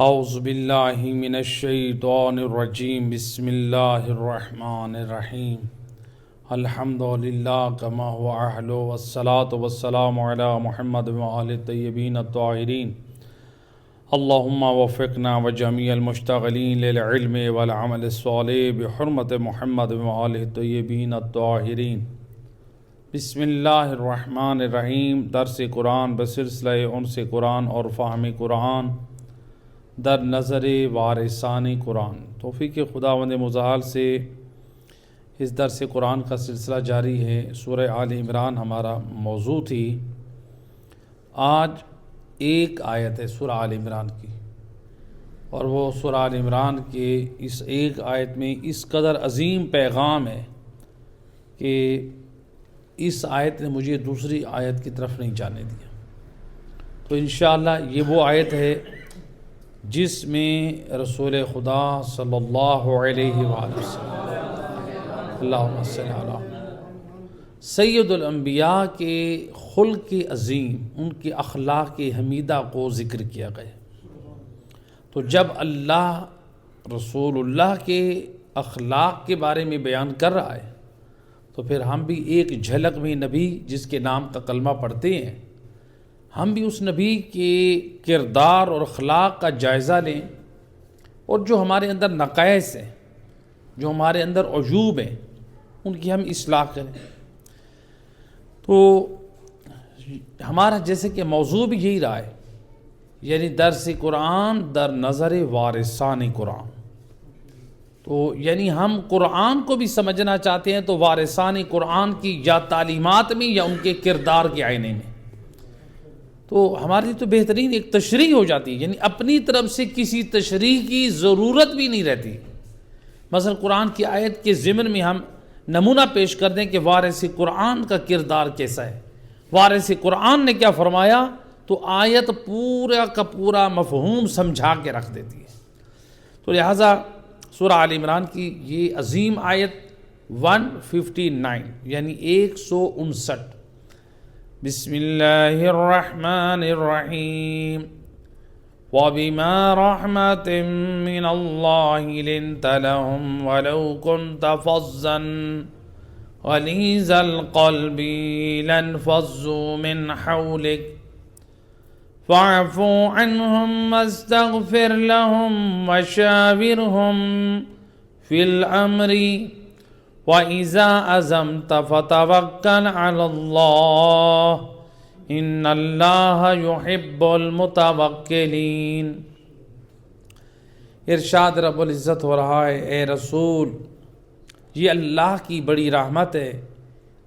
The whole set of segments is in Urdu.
اعوذ باللہ من الشیطان الرجیم بسم اللہ الرحمن الرحیم الحمد للہ کما هو اہل والصلاة والسلام علی محمد وآل الطیبین الطاہرین اللہم وفقنا وجمیع المشتغلین للعلم والعمل الصالح بحرمت محمد وآل الطیبین الطاہرین۔ بسم اللہ الرحمن الرحیم۔ درس قرآن بسلسلہ انس قرآن اور فہم قرآن در نظر وارثان قرآن۔ توفیق خداوند متعال سے اس درس قرآن کا سلسلہ جاری ہے۔ سورہ آل عمران ہمارا موضوع تھی۔ آج ایک آیت ہے سورہ آل عمران کی، اور وہ سورہ آل عمران کے اس ایک آیت میں اس قدر عظیم پیغام ہے کہ اس آیت نے مجھے دوسری آیت کی طرف نہیں جانے دیا۔ تو انشاءاللہ یہ وہ آیت ہے جس میں رسول خدا صلی اللہ علیہ وآلہ وسلم اللہم صلی علی سید الانبیاء کے خلق عظیم، ان کے اخلاق حمیدہ کو ذکر کیا گیا۔ تو جب اللہ رسول اللہ کے اخلاق کے بارے میں بیان کر رہا ہے تو پھر ہم بھی ایک جھلک میں نبی جس کے نام کا کلمہ پڑھتے ہیں، ہم بھی اس نبی کے کردار اور اخلاق کا جائزہ لیں، اور جو ہمارے اندر نقائص ہیں، جو ہمارے اندر عیوب ہیں، ان کی ہم اصلاح کریں۔ تو ہمارا جیسے کہ موضوع بھی یہی رہا ہے، یعنی درس قرآن در نظر وارثان قرآن۔ تو یعنی ہم قرآن کو بھی سمجھنا چاہتے ہیں تو وارثان قرآن کی یا تعلیمات میں یا ان کے کردار کے آئینے میں۔ تو ہماری تو بہترین ایک تشریح ہو جاتی ہے، یعنی اپنی طرف سے کسی تشریح کی ضرورت بھی نہیں رہتی۔ مثلا قرآن کی آیت کے ضمن میں ہم نمونہ پیش کر دیں کہ وارث قرآن کا کردار کیسا ہے، وارث قرآن نے کیا فرمایا، تو آیت پورا کا پورا مفہوم سمجھا کے رکھ دیتی ہے۔ تو لہٰذا سورہ آل عمران کی یہ عظیم آیت 159 یعنی 159، بسم اللہ الرحمن الرحیم وَبِمَا رَحْمَةٍ مِّنَ اللَّهِ لِنْتَ لَهُمْ وَلَوْ كُنْتَ فَظًّا غَلِيظَ الْقَلْبِ لَانفَضُّوا مِنْ حَوْلِكَ فَاعْفُ عَنْهُمْ وَاسْتَغْفِرْ لَهُمْ وَشَاوِرْهُمْ فِي الْأَمْرِ وَإِذَا عَزَمْتَ فَتَوَكَّلْ عَلَى اللَّهِ إِنَّ اللَّهَ يُحِبُّ الْمُتَوَكِّلِينَ۔ ارشاد رب العزت ہو رہا ہے، اے رسول، یہ اللہ کی بڑی رحمت ہے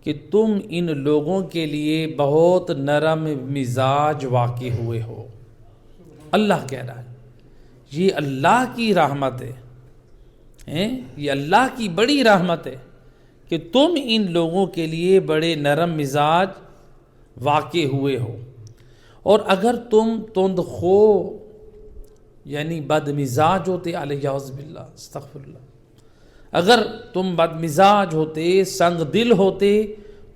کہ تم ان لوگوں کے لیے بہت نرم مزاج واقع ہوئے ہو۔ اللہ کہہ رہا ہے یہ اللہ کی رحمت ہے، یہ اللہ کی بڑی رحمت ہے کہ تم ان لوگوں کے لیے بڑے نرم مزاج واقع ہوئے ہو۔ اور اگر تم تند خو یعنی بد مزاج ہوتے، علیہ باللہ استغفر اللہ، اگر تم بد مزاج ہوتے، سنگ دل ہوتے،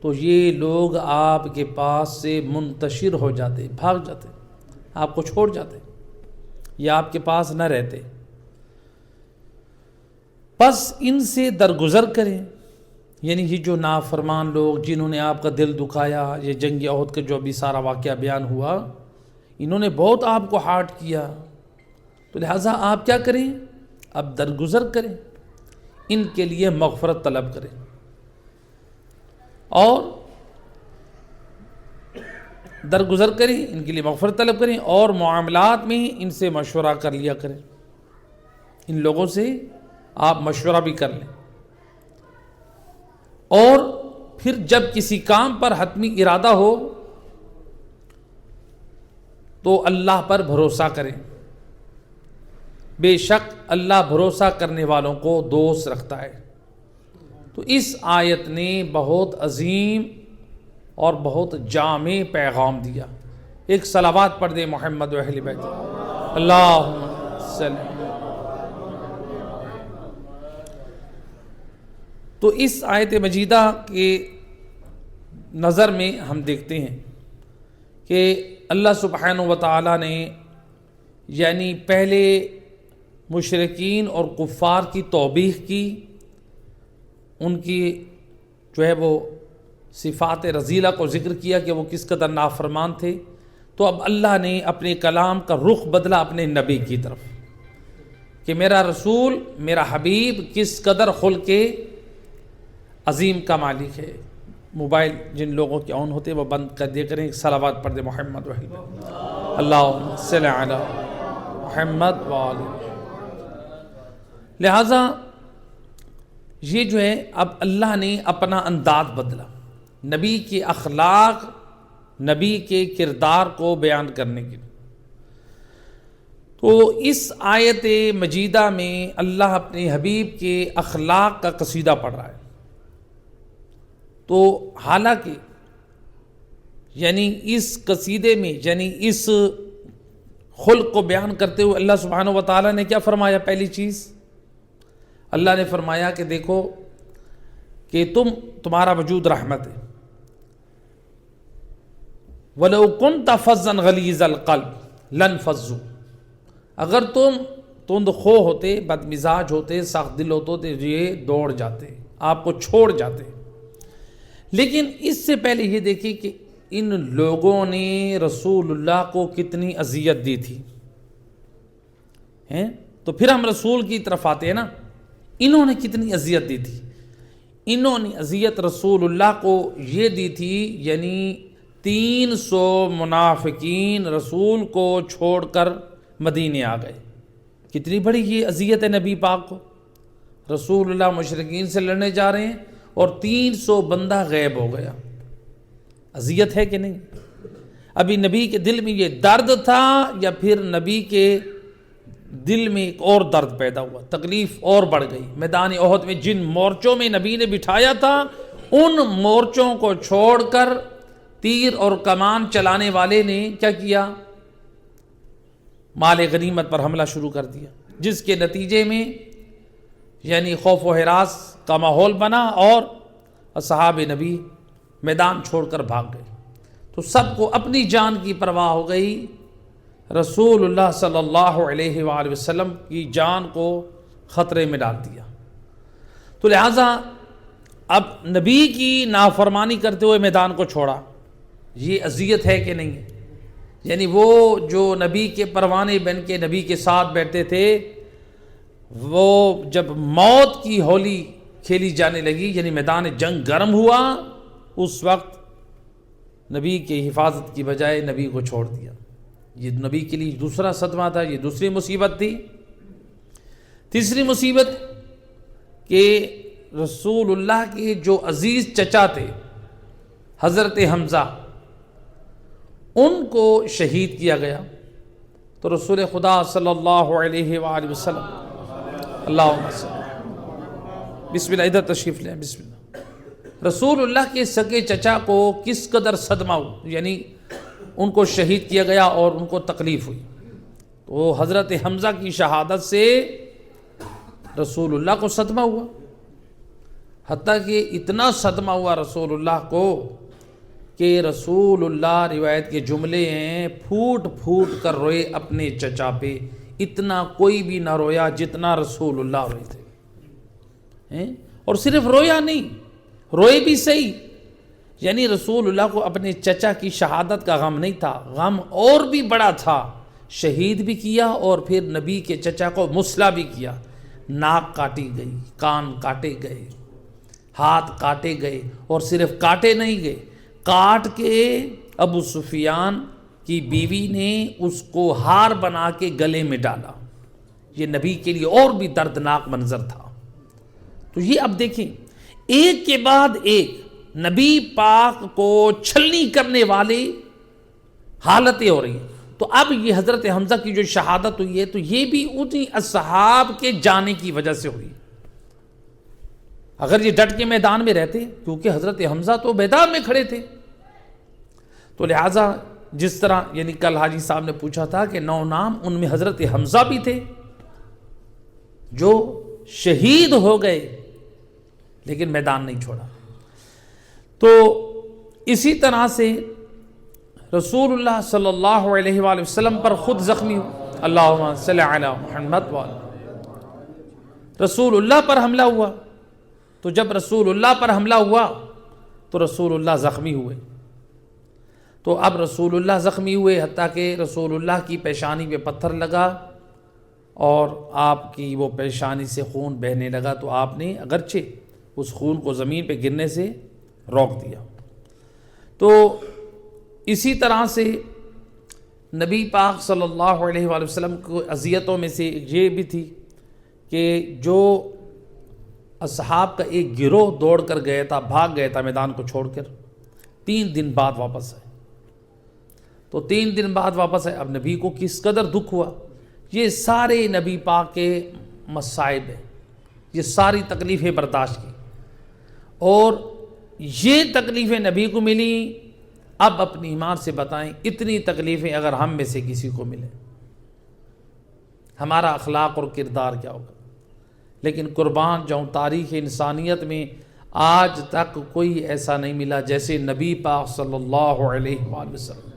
تو یہ لوگ آپ کے پاس سے منتشر ہو جاتے، بھاگ جاتے، آپ کو چھوڑ جاتے، یا آپ کے پاس نہ رہتے۔ بس ان سے درگزر کریں، یعنی یہ جو نافرمان لوگ جنہوں نے آپ کا دل دکھایا، یہ جنگ احد کا جو ابھی سارا واقعہ بیان ہوا، انہوں نے بہت آپ کو ہارٹ کیا، تو لہٰذا آپ کیا کریں، اب درگزر کریں، ان کے لیے مغفرت طلب کریں، اور درگزر کریں، ان کے لیے مغفرت طلب کریں، اور معاملات میں ان سے مشورہ کر لیا کریں، ان لوگوں سے آپ مشورہ بھی کر لیں، اور پھر جب کسی کام پر حتمی ارادہ ہو تو اللہ پر بھروسہ کریں، بے شک اللہ بھروسہ کرنے والوں کو دوست رکھتا ہے۔ تو اس آیت نے بہت عظیم اور بہت جامع پیغام دیا۔ ایک صلوات پڑھ دیں محمد و اہل بیت، اللہم صلی۔ تو اس آیت مجیدہ کے نظر میں ہم دیکھتے ہیں کہ اللہ سبحانہ و تعالیٰ نے یعنی پہلے مشرکین اور کفار کی توبیخ کی، ان کی جو ہے وہ صفات رذیلہ کو ذکر کیا کہ وہ کس قدر نافرمان تھے. تو اب اللہ نے اپنے کلام کا رخ بدلا اپنے نبی کی طرف کہ میرا رسول، میرا حبیب کس قدر خلق عظیم کا مالک ہے. موبائل جن لوگوں کے آن ہوتے وہ بند کر دیا کریں، صلوات پڑھ دے محمد و اللہم صلی علی محمد و آلہ. لہٰذا یہ جو ہے اب اللہ نے اپنا انداز بدلا نبی کے اخلاق، نبی کے کردار کو بیان کرنے کے لیے. تو اس آیت مجیدہ میں اللہ اپنے حبیب کے اخلاق کا قصیدہ پڑھ رہا ہے. تو حالانکہ یعنی اس قصیدے میں یعنی اس خلق کو بیان کرتے ہوئے اللہ سبحانہ و تعالیٰ نے کیا فرمایا؟ پہلی چیز اللہ نے فرمایا کہ دیکھو کہ تمہارا وجود رحمت ہے. وَلَوْ كُنْتَ فَظًّا غَلِيظَ الْقَلْبِ لَانْفَضُّوا، اگر تم تند خو ہوتے، بد مزاج ہوتے، سخت دل ہوتے تو یہ دوڑ جاتے، آپ کو چھوڑ جاتے. لیکن اس سے پہلے یہ دیکھیں کہ ان لوگوں نے رسول اللہ کو کتنی اذیت دی تھی. تو پھر ہم رسول کی طرف آتے ہیں نا، انہوں نے کتنی اذیت دی تھی. انہوں نے اذیت رسول اللہ کو یہ دی تھی، یعنی 300 منافقین رسول کو چھوڑ کر مدینے آ گئے. کتنی بڑی یہ اذیت ہے نبی پاک کو. رسول اللہ مشرکین سے لڑنے جا رہے ہیں اور 300 بندہ غائب ہو گیا. اذیت ہے کہ نہیں؟ ابھی نبی کے دل میں یہ درد تھا یا پھر نبی کے دل میں ایک اور درد پیدا ہوا، تکلیف اور بڑھ گئی. میدان احد میں جن مورچوں میں نبی نے بٹھایا تھا ان مورچوں کو چھوڑ کر تیر اور کمان چلانے والے نے کیا کیا؟ مال غنیمت پر حملہ شروع کر دیا، جس کے نتیجے میں یعنی خوف و ہراس کا ماحول بنا اور اصحاب نبی میدان چھوڑ کر بھاگ گئے. تو سب کو اپنی جان کی پرواہ ہو گئی. رسول اللہ صلی اللہ علیہ وآلہ وسلم کی جان کو خطرے میں ڈال دیا. تو لہٰذا اب نبی کی نافرمانی کرتے ہوئے میدان کو چھوڑا. یہ اذیت ہے کہ نہیں ہے؟ یعنی وہ جو نبی کے پروانے بن کے نبی کے ساتھ بیٹھتے تھے، وہ جب موت کی ہولی کھیلی جانے لگی، یعنی میدان جنگ گرم ہوا، اس وقت نبی کی حفاظت کی بجائے نبی کو چھوڑ دیا. یہ نبی کے لیے دوسرا صدمہ تھا، یہ دوسری مصیبت تھی. تیسری مصیبت کہ رسول اللہ کے جو عزیز چچا تھے حضرت حمزہ، ان کو شہید کیا گیا. تو رسول خدا صلی اللہ علیہ وآلہ وسلم، اللہم صلی، بسم اللہ، ادھر تشریف لیں، بسم اللہ. رسول اللہ کے سگے چچا کو کس قدر صدمہ ہو، یعنی ان کو شہید کیا گیا اور ان کو تکلیف ہوئی. تو حضرت حمزہ کی شہادت سے رسول اللہ کو صدمہ ہوا، حتیٰ کہ اتنا صدمہ ہوا رسول اللہ کو کہ رسول اللہ، روایت کے جملے ہیں، پھوٹ پھوٹ کر روئے اپنے چچا پہ. اتنا کوئی بھی نہ رویا جتنا رسول اللہ روئے تھے. اور صرف رویا نہیں، روئے بھی صحیح، یعنی رسول اللہ کو اپنے چچا کی شہادت کا غم نہیں تھا، غم اور بھی بڑا تھا. شہید بھی کیا اور پھر نبی کے چچا کو مسلح بھی کیا. ناک کاٹی گئی، کان کاٹے گئے، ہاتھ کاٹے گئے، اور صرف کاٹے نہیں گئے، کاٹ کے ابو سفیان کی بیوی نے اس کو ہار بنا کے گلے میں ڈالا. یہ نبی کے لیے اور بھی دردناک منظر تھا. تو یہ اب دیکھیں، ایک کے بعد ایک نبی پاک کو چھلنی کرنے والی حالتیں ہو رہی ہیں. تو اب یہ حضرت حمزہ کی جو شہادت ہوئی ہے، تو یہ بھی انہی اصحاب کے جانے کی وجہ سے ہوئی. اگر یہ ڈٹ کے میدان میں رہتے، کیونکہ حضرت حمزہ تو میدان میں کھڑے تھے، تو لہٰذا جس طرح یعنی کل حاجی صاحب نے پوچھا تھا کہ 9 نام، ان میں حضرت حمزہ بھی تھے جو شہید ہو گئے لیکن میدان نہیں چھوڑا. تو اسی طرح سے رسول اللہ صلی اللہ علیہ وآلہ وسلم پر خود زخمی ہو. اللہم صلی علی محمد وعلی۔ رسول اللہ پر حملہ ہوا، تو جب رسول اللہ پر حملہ ہوا تو رسول اللہ زخمی ہوئے، تو اب رسول اللہ زخمی ہوئے حتیٰ کہ رسول اللہ کی پیشانی پہ پتھر لگا اور آپ کی وہ پیشانی سے خون بہنے لگا، تو آپ نے اگرچہ اس خون کو زمین پہ گرنے سے روک دیا۔ تو اسی طرح سے نبی پاک صلی اللہ علیہ وآلہ وسلم کو اذیتوں میں سے یہ بھی تھی کہ جو اصحاب کا ایک گروہ دوڑ کر گیا تھا، بھاگ گیا تھا میدان کو چھوڑ کر، 3 دن بعد واپس آئے، تو 3 دن بعد واپس آئے۔ اب نبی کو کس قدر دکھ ہوا۔ یہ سارے نبی پاک کے مصائب ہیں، یہ ساری تکلیفیں برداشت کی، اور یہ تکلیفیں نبی کو ملی۔ اب اپنی ایمان سے بتائیں اتنی تکلیفیں اگر ہم میں سے کسی کو ملیں، ہمارا اخلاق اور کردار کیا ہوگا؟ لیکن قربان جاؤں، تاریخ انسانیت میں آج تک کوئی ایسا نہیں ملا جیسے نبی پاک صلی اللہ علیہ وآلہ وسلم۔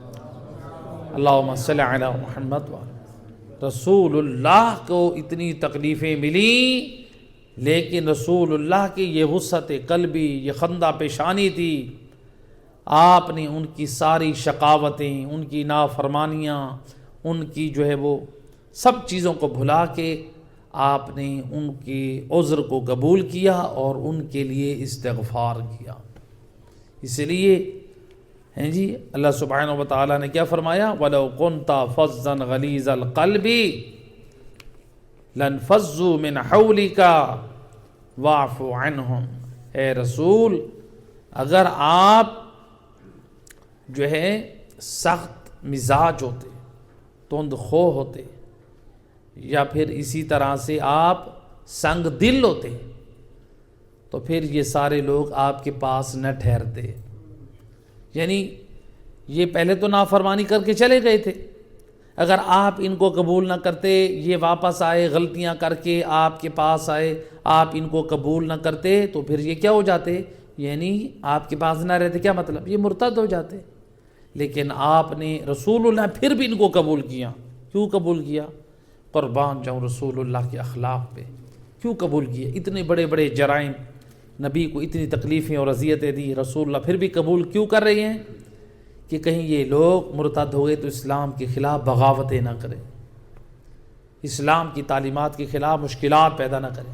اللہم صلی علی محمد وآلہ۔ رسول اللہ کو اتنی تکلیفیں ملیں، لیکن رسول اللہ کی یہ وسعت قلبی، یہ خندہ پیشانی تھی، آپ نے ان کی ساری شقاوتیں، ان کی نافرمانیاں، ان کی جو ہے وہ سب چیزوں کو بھلا کے آپ نے ان کے عذر کو قبول کیا اور ان کے لیے استغفار کیا۔ اس لیے ہیں جی اللہ سبحانہ و تعالیٰ نے کیا فرمایا؟ وَلَوْ كُنْتَ فَظًّا غَلِيظَ الْقَلْبِ لَانفَضُّوا مِنْ حَوْلِكَ وَاعْفُ عَنْهُمْ۔ اے رسول، اگر آپ جو ہے سخت مزاج ہوتے، تند خو ہوتے، یا پھر اسی طرح سے آپ سنگ دل ہوتے، تو پھر یہ سارے لوگ آپ کے پاس نہ ٹھہرتے۔ یعنی یہ پہلے تو نافرمانی کر کے چلے گئے تھے، اگر آپ ان کو قبول نہ کرتے، یہ واپس آئے غلطیاں کر کے آپ کے پاس آئے، آپ ان کو قبول نہ کرتے، تو پھر یہ کیا ہو جاتے؟ یعنی آپ کے پاس نہ رہتے، کیا مطلب؟ یہ مرتد ہو جاتے۔ لیکن آپ نے رسول اللہ پھر بھی ان کو قبول کیا۔ کیوں قبول کیا؟ قربان جاؤں رسول اللہ کے اخلاق پہ، کیوں قبول کیا؟ اتنے بڑے بڑے جرائم، نبی کو اتنی تکلیفیں اور اذیتیں دی، رسول اللہ پھر بھی قبول کیوں کر رہے ہیں؟ کہ کہیں یہ لوگ مرتد ہو گئے تو اسلام کے خلاف بغاوتیں نہ کریں، اسلام کی تعلیمات کے خلاف مشکلات پیدا نہ کریں۔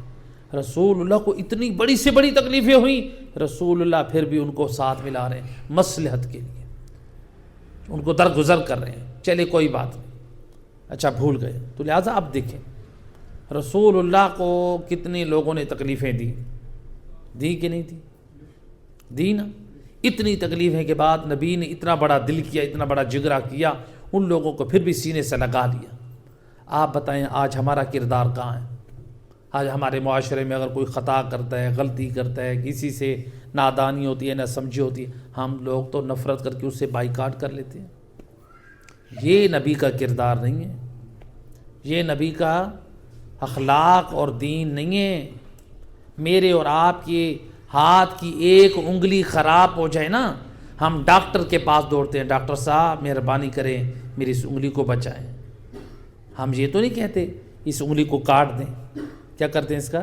رسول اللہ کو اتنی بڑی سے بڑی تکلیفیں ہوئیں، رسول اللہ پھر بھی ان کو ساتھ ملا رہے ہیں مصلحت کے لیے، ان کو درگزر کر رہے ہیں۔ چلے کوئی بات نہیں، اچھا بھول گئے، تو لہٰذا اب دیکھیں رسول اللہ کو کتنے لوگوں نے تکلیفیں دی کہ نہیں دی نا؟ اتنی تکلیفیں کے بعد نبی نے اتنا بڑا دل کیا، اتنا بڑا جگرا کیا، ان لوگوں کو پھر بھی سینے سے لگا لیا۔ آپ بتائیں آج ہمارا کردار کہاں ہے؟ آج ہمارے معاشرے میں اگر کوئی خطا کرتا ہے، غلطی کرتا ہے، کسی سے نادانی ہوتی ہے، نہ سمجھی ہوتی ہے، ہم لوگ تو نفرت کر کے اس سے بائیکاٹ کر لیتے ہیں۔ یہ نبی کا کردار نہیں ہے، یہ نبی کا اخلاق اور دین نہیں ہے۔ میرے اور آپ کے ہاتھ کی ایک انگلی خراب ہو جائے نا، ہم ڈاکٹر کے پاس دوڑتے ہیں، ڈاکٹر صاحب مہربانی کریں میری اس انگلی کو بچائیں۔ ہم یہ تو نہیں کہتے اس انگلی کو کاٹ دیں، کیا کرتے ہیں؟ اس کا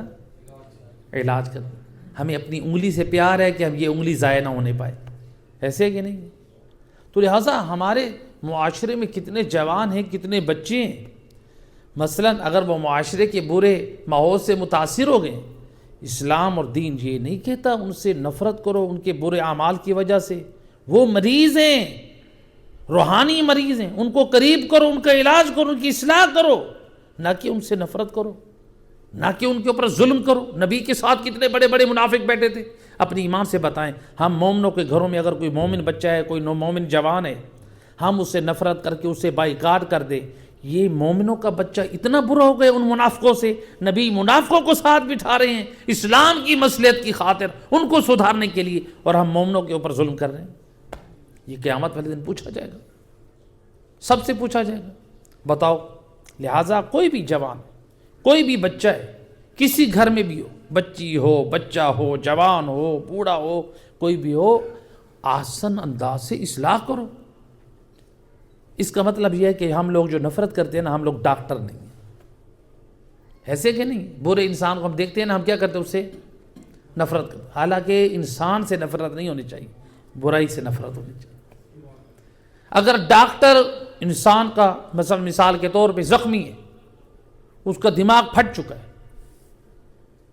علاج کرتے ہیں۔ ہمیں اپنی انگلی سے پیار ہے کہ ہم یہ انگلی ضائع نہ ہونے پائے، ایسے ہے کہ نہیں؟ تو لہٰذا ہمارے معاشرے میں کتنے جوان ہیں، کتنے بچے ہیں، مثلا اگر وہ معاشرے کے برے ماحول سے متاثر ہو گئے، اسلام اور دین یہ نہیں کہتا ان سے نفرت کرو ان کے برے اعمال کی وجہ سے، وہ مریض ہیں، روحانی مریض ہیں، ان کو قریب کرو، ان کا علاج کرو، ان کی اصلاح کرو، نہ کہ ان سے نفرت کرو، نہ کہ ان کے اوپر ظلم کرو۔ نبی کے ساتھ کتنے بڑے بڑے منافق بیٹھے تھے۔ اپنی ایمان سے بتائیں، ہم مومنوں کے گھروں میں اگر کوئی مومن بچہ ہے، کوئی مومن جوان ہے، ہم اس سے نفرت کر کے اسے بائیکاٹ کر دیں، یہ مومنوں کا بچہ اتنا برا ہو گیا ان منافقوں سے، نبی منافقوں کو ساتھ بٹھا رہے ہیں اسلام کی مصلحت کی خاطر، ان کو سدھارنے کے لیے، اور ہم مومنوں کے اوپر ظلم کر رہے ہیں۔ یہ قیامت والے دن پوچھا جائے گا، سب سے پوچھا جائے گا۔ بتاؤ، لہٰذا کوئی بھی جوان، کوئی بھی بچہ ہے، کسی گھر میں بھی ہو، بچی ہو، بچہ ہو، جوان ہو، بوڑھا ہو، کوئی بھی ہو، آسن انداز سے اصلاح کرو، اس کا مطلب یہ ہے کہ ہم لوگ جو نفرت کرتے ہیں نا، ہم لوگ ڈاکٹر نہیں ہیں، ایسے کہ نہیں. برے انسان کو ہم دیکھتے ہیں نا، ہم کیا کرتے ہیں؟ اس سے نفرت کرتے. حالانکہ انسان سے نفرت نہیں ہونی چاہیے، برائی سے نفرت ہونی چاہیے. اگر ڈاکٹر انسان کا مثال کے طور پہ زخمی ہے، اس کا دماغ پھٹ چکا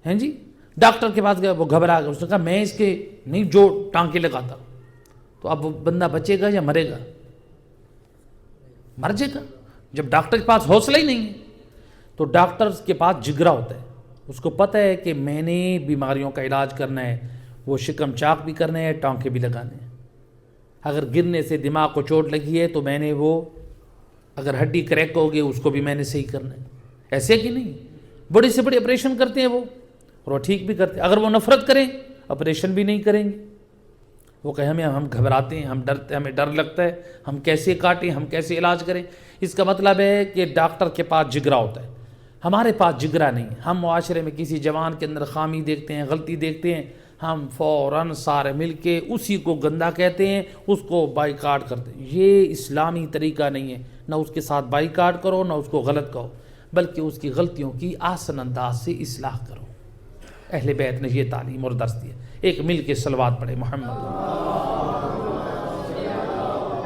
ہے جی، ڈاکٹر کے پاس گیا، وہ گھبرا گیا، اس نے کہا میں اس کے نہیں جو ٹانکے لگاتا، تو اب وہ بندہ بچے گا یا مرے گا؟ مر جائے گا. جب ڈاکٹر کے پاس حوصلہ ہی نہیں ہے، تو ڈاکٹر کے پاس جگرا ہوتا ہے، اس کو پتہ ہے کہ میں نے بیماریوں کا علاج کرنا ہے، وہ شکم چاک بھی کرنا ہے، ٹانکے بھی لگانے ہیں. اگر گرنے سے دماغ کو چوٹ لگی ہے تو میں نے وہ، اگر ہڈی کریک ہو گئی اس کو بھی میں نے صحیح کرنا ہے. ایسے کہ نہیں، بڑے سے بڑے آپریشن کرتے ہیں وہ، اور وہ ٹھیک بھی کرتے ہیں. اگر وہ نفرت کریں آپریشن بھی نہیں کریں گے. وہ کہیں ہم گھبراتے ہیں، ہم ڈرتے، ہمیں ڈر لگتا ہے، ہم کیسے کاٹیں، ہم کیسے علاج کریں. اس کا مطلب ہے کہ ڈاکٹر کے پاس جگرا ہوتا ہے، ہمارے پاس جگرا نہیں. ہم معاشرے میں کسی جوان کے اندر خامی دیکھتے ہیں، غلطی دیکھتے ہیں، ہم فوراً سارے مل کے اسی کو گندا کہتے ہیں، اس کو بائیکاٹ کرتے ہیں. یہ اسلامی طریقہ نہیں ہے. نہ اس کے ساتھ بائیکاٹ کرو، نہ اس کو غلط کہو، بلکہ اس کی غلطیوں کی آسن انداز سے اصلاح کرو. اہل بیت نے یہ تعلیم اور درس دیا. ایک مل کے صلوات پڑھے محمد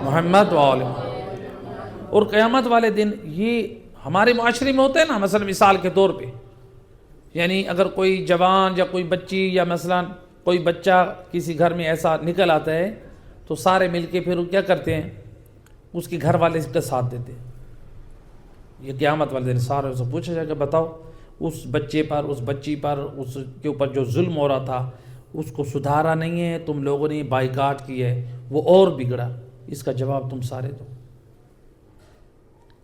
محمد وآل محمد. اور قیامت والے دن یہ ہمارے معاشرے میں ہوتا ہے نا، مثلا مثال کے طور پہ، یعنی اگر کوئی جوان یا کوئی بچی یا مثلا کوئی بچہ کسی گھر میں ایسا نکل آتا ہے، تو سارے مل کے پھر وہ کیا کرتے ہیں؟ اس کے گھر والے اس کا ساتھ دیتے ہیں. یہ قیامت والے دن سارے سے پوچھا جائے گا، بتاؤ اس بچے پر، اس بچی پر، اس کے اوپر جو ظلم ہو رہا تھا اس کو سدھارا نہیں ہے، تم لوگوں نے بائیکاٹ کی ہے، وہ اور بگڑا. اس کا جواب تم سارے دو.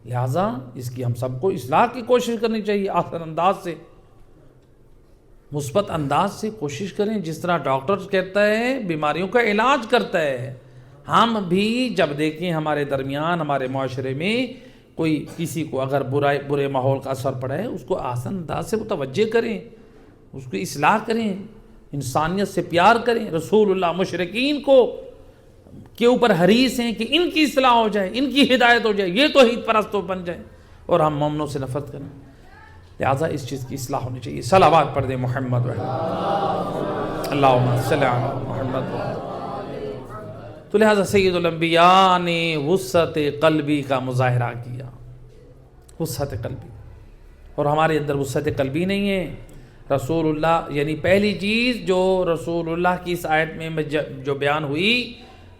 لہٰذا اس کی ہم سب کو اصلاح کی کوشش کرنی چاہیے، آسان انداز سے، مثبت انداز سے کوشش کریں. جس طرح ڈاکٹر کہتا ہے بیماریوں کا علاج کرتا ہے، ہم بھی جب دیکھیں ہمارے درمیان، ہمارے معاشرے میں کوئی کسی کو اگر برے ماحول کا اثر پڑا ہے، اس کو آسان انداز سے متوجہ کریں، اس کو اصلاح کریں، انسانیت سے پیار کریں. رسول اللہ مشرکین کے اوپر حریص ہیں کہ ان کی اصلاح ہو جائے، ان کی ہدایت ہو جائے، یہ توحید پرست بن جائے، اور ہم مومنوں سے نفرت کریں. لہٰذا اس چیز کی اصلاح ہونی چاہیے. صلوات پڑھ دیں محمد اللہم صلی علی محمد. تو لہٰذا سید الانبیاء نے وسعت قلبی کا مظاہرہ کیا، وسعت قلبی. اور ہمارے اندر وسعت قلبی نہیں ہے. رسول اللہ، یعنی پہلی چیز جو رسول اللہ کی اس آیت میں جو بیان ہوئی،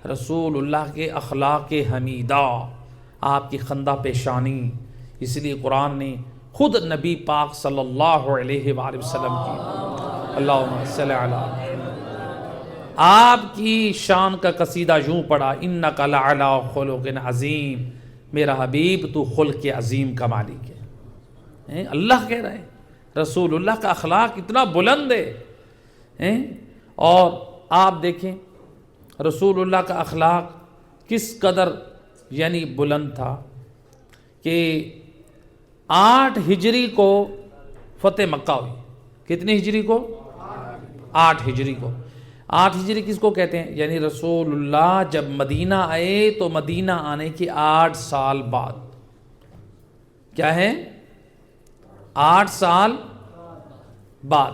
رسول اللہ کے اخلاق حمیدہ، آپ کی خندہ پیشانی. اس لیے قرآن نے خود نبی پاک صلی اللہ علیہ وآلہ وسلم کی اللہم صلی علی، آپ کی شان کا قصیدہ یوں پڑھا، انک لعلی خلق عظیم، میرا حبیب تو خلق عظیم کا مالک ہے. اللہ کہہ رہا ہے رسول اللہ کا اخلاق اتنا بلند ہے. اور آپ دیکھیں رسول اللہ کا اخلاق کس قدر یعنی بلند تھا کہ 8 ہجری کو فتح مکہ ہوئی. کتنی ہجری کو؟ 8 ہجری کو. 8 ہجری کس کو کہتے ہیں؟ یعنی رسول اللہ جب مدینہ آئے تو مدینہ آنے کے 8 سال بعد. کیا ہے؟ 8 سال بعد.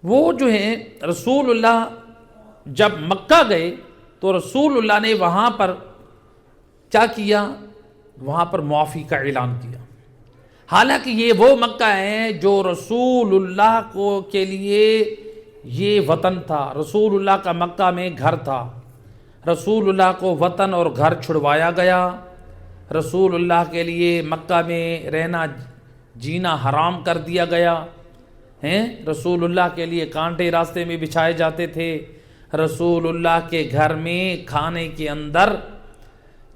وہ جو ہے رسول اللہ جب مکہ گئے تو رسول اللہ نے وہاں پر کیا کیا؟ وہاں پر معافی کا اعلان کیا. حالانکہ یہ وہ مکہ ہے جو رسول اللہ کے لیے یہ وطن تھا. رسول اللہ کا مکہ میں گھر تھا. رسول اللہ کو وطن اور گھر چھڑوایا گیا. رسول اللہ کے لیے مکہ میں رہنا جینا حرام کر دیا گیا. رسول اللہ کے لیے کانٹے راستے میں بچھائے جاتے تھے. رسول اللہ کے گھر میں کھانے کے اندر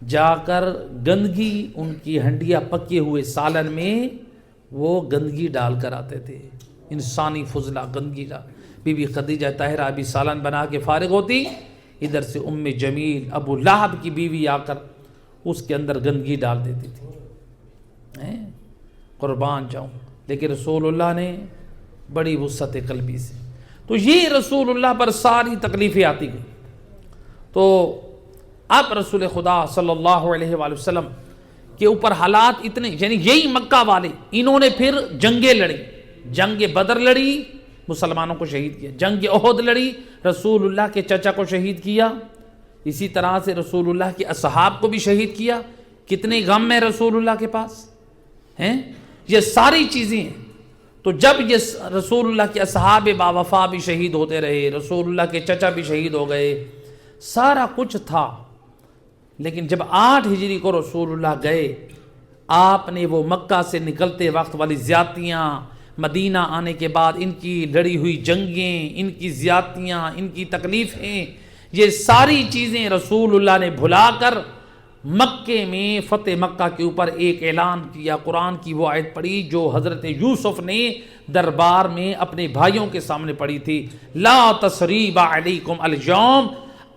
جا کر گندگی، ان کی ہنڈیاں پکے ہوئے سالن میں وہ گندگی ڈال کر آتے تھے. انسانی فضلہ گندگی ڈال. بی بی خدیجہ طاہرہ بھی سالن بنا کے فارغ ہوتی، ادھر سے ام جمیل ابو لہب کی بیوی آ کر اس کے اندر گندگی ڈال دیتی تھی. قربان جاؤں. لیکن رسول اللہ نے بڑی وسعت قلبی سے، تو یہ رسول اللہ پر ساری تکلیفیں آتی گئی. تو اب رسول خدا صلی اللہ علیہ وآلہ وسلم کے اوپر حالات اتنے، یعنی یہی مکہ والے، انہوں نے پھر جنگیں لڑی، جنگ بدر لڑی، مسلمانوں کو شہید کیا، جنگ احد لڑی، رسول اللہ کے چچا کو شہید کیا، اسی طرح سے رسول اللہ کے اصحاب کو بھی شہید کیا۔ کتنے غم ہیں رسول اللہ کے پاس ہیں، یہ ساری چیزیں ہیں۔ تو جب یہ رسول اللہ کے اصحاب باوفا بھی شہید ہوتے رہے، رسول اللہ کے چچا بھی شہید ہو گئے، سارا کچھ تھا، لیکن جب 8 ہجری کو رسول اللہ گئے، آپ نے وہ مکہ سے نکلتے وقت والی زیادتیاں، مدینہ آنے کے بعد ان کی لڑی ہوئی جنگیں، ان کی زیادتیاں، ان کی تکلیفیں، یہ ساری چیزیں رسول اللہ نے بھلا کر مکے میں فتح مکہ کے اوپر ایک اعلان کیا۔ قرآن کی وہ آیت پڑھی جو حضرت یوسف نے دربار میں اپنے بھائیوں کے سامنے پڑھی تھی، لا تثریب علیکم اليوم،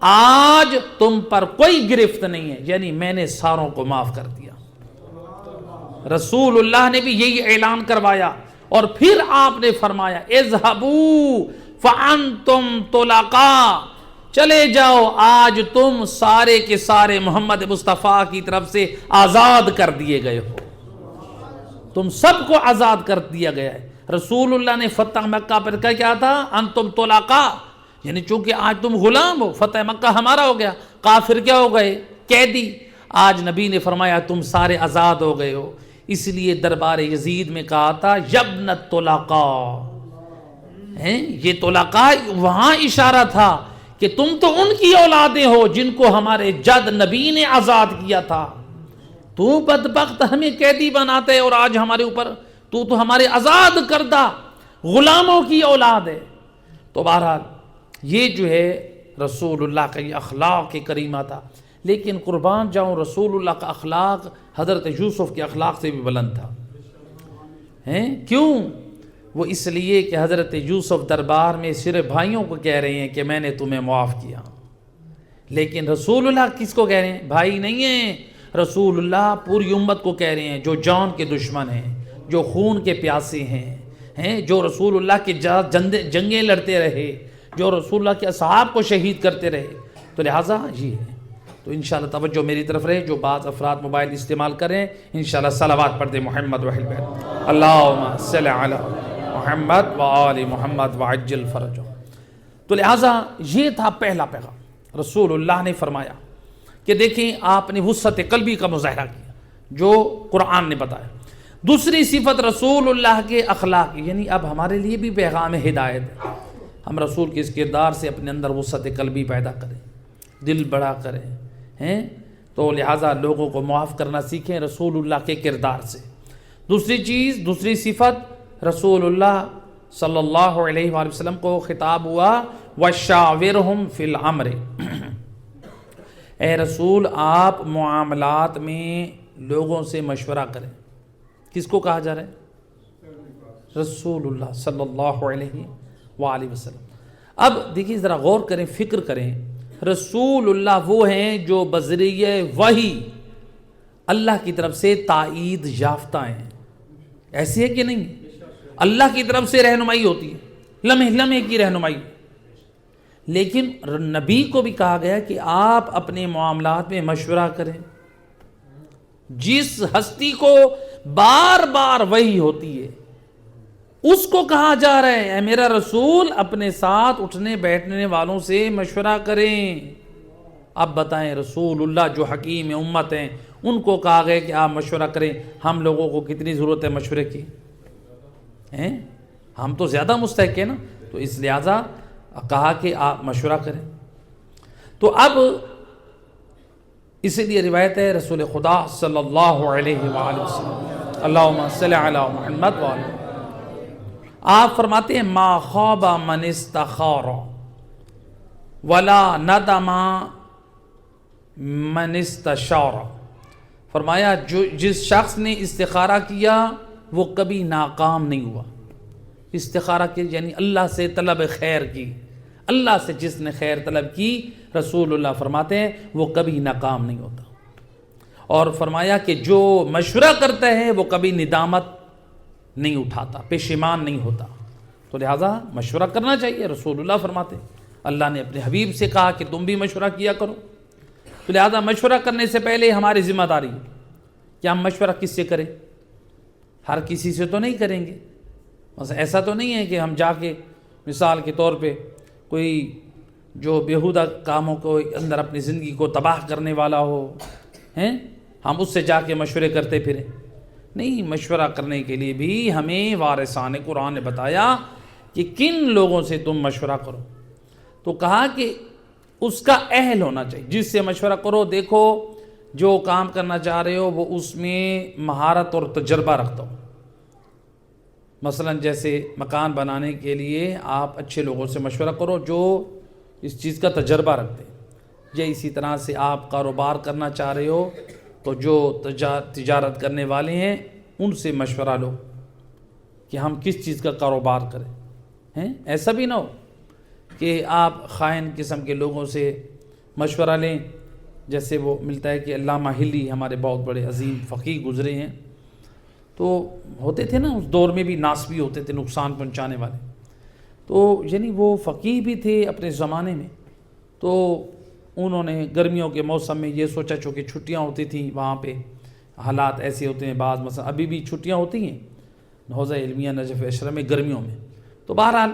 آج تم پر کوئی گرفت نہیں ہے، یعنی میں نے ساروں کو معاف کر دیا۔ رسول اللہ نے بھی یہی اعلان کروایا، اور پھر آپ نے فرمایا اذهبوا فانتم طلقاء، چلے جاؤ، آج تم سارے کے سارے محمد مصطفیٰ کی طرف سے آزاد کر دیے گئے ہو، تم سب کو آزاد کر دیا گیا ہے۔ رسول اللہ نے فتح مکہ پر کیا تھا؟ انتم طلقاء، یعنی چونکہ آج تم غلام ہو، فتح مکہ ہمارا ہو گیا، کافر کیا ہو گئے؟ قیدی۔ آج نبی نے فرمایا تم سارے آزاد ہو گئے ہو، اس لیے دربار یزید میں کہا تھا یبن الطلقاء، یہ طلقاء وہاں اشارہ تھا کہ تم تو ان کی اولادیں ہو جن کو ہمارے جد نبی نے آزاد کیا تھا، تو بدبخت ہمیں قیدی بناتے ہے، اور آج ہمارے اوپر تو ہمارے آزاد کردہ غلاموں کی اولاد ہے۔ تو بہرحال یہ جو ہے رسول اللہ کا یہ اخلاق کریمہ تھا، لیکن قربان جاؤں رسول اللہ کا اخلاق حضرت یوسف کے اخلاق سے بھی بلند تھا۔ کیوں؟ وہ اس لیے کہ حضرت یوسف دربار میں صرف بھائیوں کو کہہ رہے ہیں کہ میں نے تمہیں معاف کیا، لیکن رسول اللہ کس کو کہہ رہے ہیں؟ بھائی نہیں ہیں، رسول اللہ پوری امت کو کہہ رہے ہیں جو جان کے دشمن ہیں، جو خون کے پیاسے ہیں، جو رسول اللہ کی جنگیں لڑتے رہے، جو رسول اللہ کے اصحاب کو شہید کرتے رہے۔ تو لہٰذا یہ ہے، تو انشاءاللہ توجہ میری طرف رہے، جو بعض افراد موبائل استعمال کریں انشاءاللہ صلوات پڑھ دیں محمد و اہل بیت، اللہم صلی علی محمد و آل محمد وعجل فرجہ۔ تو لہٰذا یہ تھا پہلا پیغام۔ رسول اللہ نے فرمایا کہ دیکھیں آپ نے وسعت قلبی کا مظاہرہ کیا جو قرآن نے بتایا۔ دوسری صفت رسول اللہ کے اخلاق، یعنی اب ہمارے لیے بھی پیغام ہدایت ہے، ہم رسول کے اس کردار سے اپنے اندر وسعت قلبی پیدا کریں، دل بڑا کریں، تو لہٰذا لوگوں کو معاف کرنا سیکھیں رسول اللہ کے کردار سے۔ دوسری چیز، دوسری صفت، رسول اللہ صلی اللہ علیہ وآلہ وسلم کو خطاب ہوا وَشَاوِرْهُمْ فِي الْأَمْرِ، اے رسول آپ معاملات میں لوگوں سے مشورہ کریں۔ کس کو کہا جا رہا ہے؟ رسول اللہ صلی اللہ علیہ وآلہ وسلم۔ اب دیکھیے ذرا غور کریں، فکر کریں، رسول اللہ وہ ہیں جو بذریعہ وحی اللہ کی طرف سے تائید یافتہ ہیں، ایسی ہے کہ نہیں؟ اللہ کی طرف سے رہنمائی ہوتی ہے، لمحے لمحے کی رہنمائی، لیکن نبی کو بھی کہا گیا کہ آپ اپنے معاملات میں مشورہ کریں۔ جس ہستی کو بار بار وحی ہوتی ہے اس کو کہا جا رہا ہے اے میرا رسول اپنے ساتھ اٹھنے بیٹھنے والوں سے مشورہ کریں۔ اب بتائیں رسول اللہ جو حکیم امت ہیں ان کو کہا گیا کہ آپ مشورہ کریں، ہم لوگوں کو کتنی ضرورت ہے مشورے کی؟ ہم تو زیادہ مستحق ہیں نا، تو اس لہٰذا کہا کہ آپ مشورہ کریں۔ تو اب اسی لیے روایت ہے رسول خدا صلی اللہ علیہ وآلہ وسلم، اللہم صلی علی محمد وآلہ، آپ فرماتے ہیں ما خاب من استخار ولا ندم من استشار، فرمایا جس شخص نے استخارہ کیا وہ کبھی ناکام نہیں ہوا۔ استخارہ کی یعنی اللہ سے طلب خیر کی، اللہ سے جس نے خیر طلب کی رسول اللہ فرماتے ہیں وہ کبھی ناکام نہیں ہوتا، اور فرمایا کہ جو مشورہ کرتا ہے وہ کبھی ندامت نہیں اٹھاتا، پشیمان نہیں ہوتا۔ تو لہٰذا مشورہ کرنا چاہیے، رسول اللہ فرماتے ہیں، اللہ نے اپنے حبیب سے کہا کہ تم بھی مشورہ کیا کرو۔ تو لہٰذا مشورہ کرنے سے پہلے ہماری ذمہ داری ہے کہ ہم مشورہ کس سے کریں. ہر کسی سے تو نہیں کریں گے. بس ایسا تو نہیں ہے کہ ہم جا کے مثال کے طور پہ کوئی جو بیہودہ کاموں کو اندر اپنی زندگی کو تباہ کرنے والا ہو ہم اس سے جا کے مشورے کرتے پھریں. نہیں، مشورہ کرنے کے لیے بھی ہمیں وارثان قرآن نے بتایا کہ کن لوگوں سے تم مشورہ کرو. تو کہا کہ اس کا اہل ہونا چاہیے جس سے مشورہ کرو. دیکھو جو کام کرنا چاہ رہے ہو وہ اس میں مہارت اور تجربہ رکھتا ہو. مثلا جیسے مکان بنانے کے لیے آپ اچھے لوگوں سے مشورہ کرو جو اس چیز کا تجربہ رکھتے ہیں. یا اسی طرح سے آپ کاروبار کرنا چاہ رہے ہو تو جو تجارت کرنے والے ہیں ان سے مشورہ لو کہ ہم کس چیز کا کاروبار کریں. ایسا بھی نہ ہو کہ آپ خائن قسم کے لوگوں سے مشورہ لیں. جیسے وہ ملتا ہے کہ علامہ حلی ہمارے بہت بڑے عظیم فقیہ گزرے ہیں، تو ہوتے تھے نا اس دور میں بھی ناسبی ہوتے تھے، نقصان پہنچانے والے. تو یعنی وہ فقیہ بھی تھے اپنے زمانے میں. تو انہوں نے گرمیوں کے موسم میں یہ سوچا، چونکہ چھٹیاں ہوتی تھیں وہاں پہ حالات ایسے ہوتے ہیں بعض، مثلا ابھی بھی چھٹیاں ہوتی ہیں حوزہ علمیہ نجف اشرف میں گرمیوں میں. تو بہرحال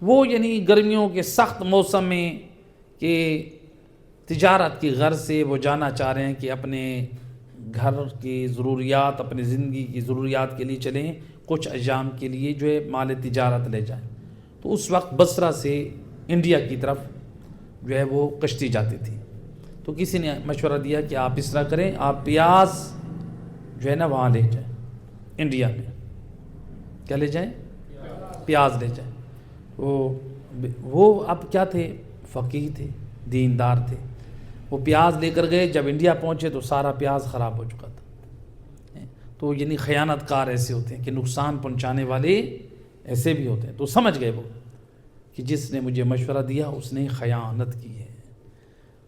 وہ یعنی گرمیوں کے سخت موسم میں کہ تجارت کی غرض سے وہ جانا چاہ رہے ہیں کہ اپنے گھر کی ضروریات، اپنی زندگی کی ضروریات کے لیے چلیں، کچھ ایام کے لیے جو ہے مال تجارت لے جائیں. تو اس وقت بصرہ سے انڈیا کی طرف جو ہے وہ کشتی جاتی تھی. تو کسی نے مشورہ دیا کہ آپ اس طرح کریں، آپ پیاز جو ہے نا وہاں لے جائیں انڈیا میں. کیا لے جائیں؟ پیاز لے جائیں. وہ اب کیا تھے؟ فقیہ تھے، دیندار تھے. وہ پیاز لے کر گئے، جب انڈیا پہنچے تو سارا پیاز خراب ہو چکا تھا. تو یعنی خیانت کار ایسے ہوتے ہیں کہ نقصان پہنچانے والے ایسے بھی ہوتے ہیں. تو سمجھ گئے وہ کہ جس نے مجھے مشورہ دیا اس نے خیانت کی ہے.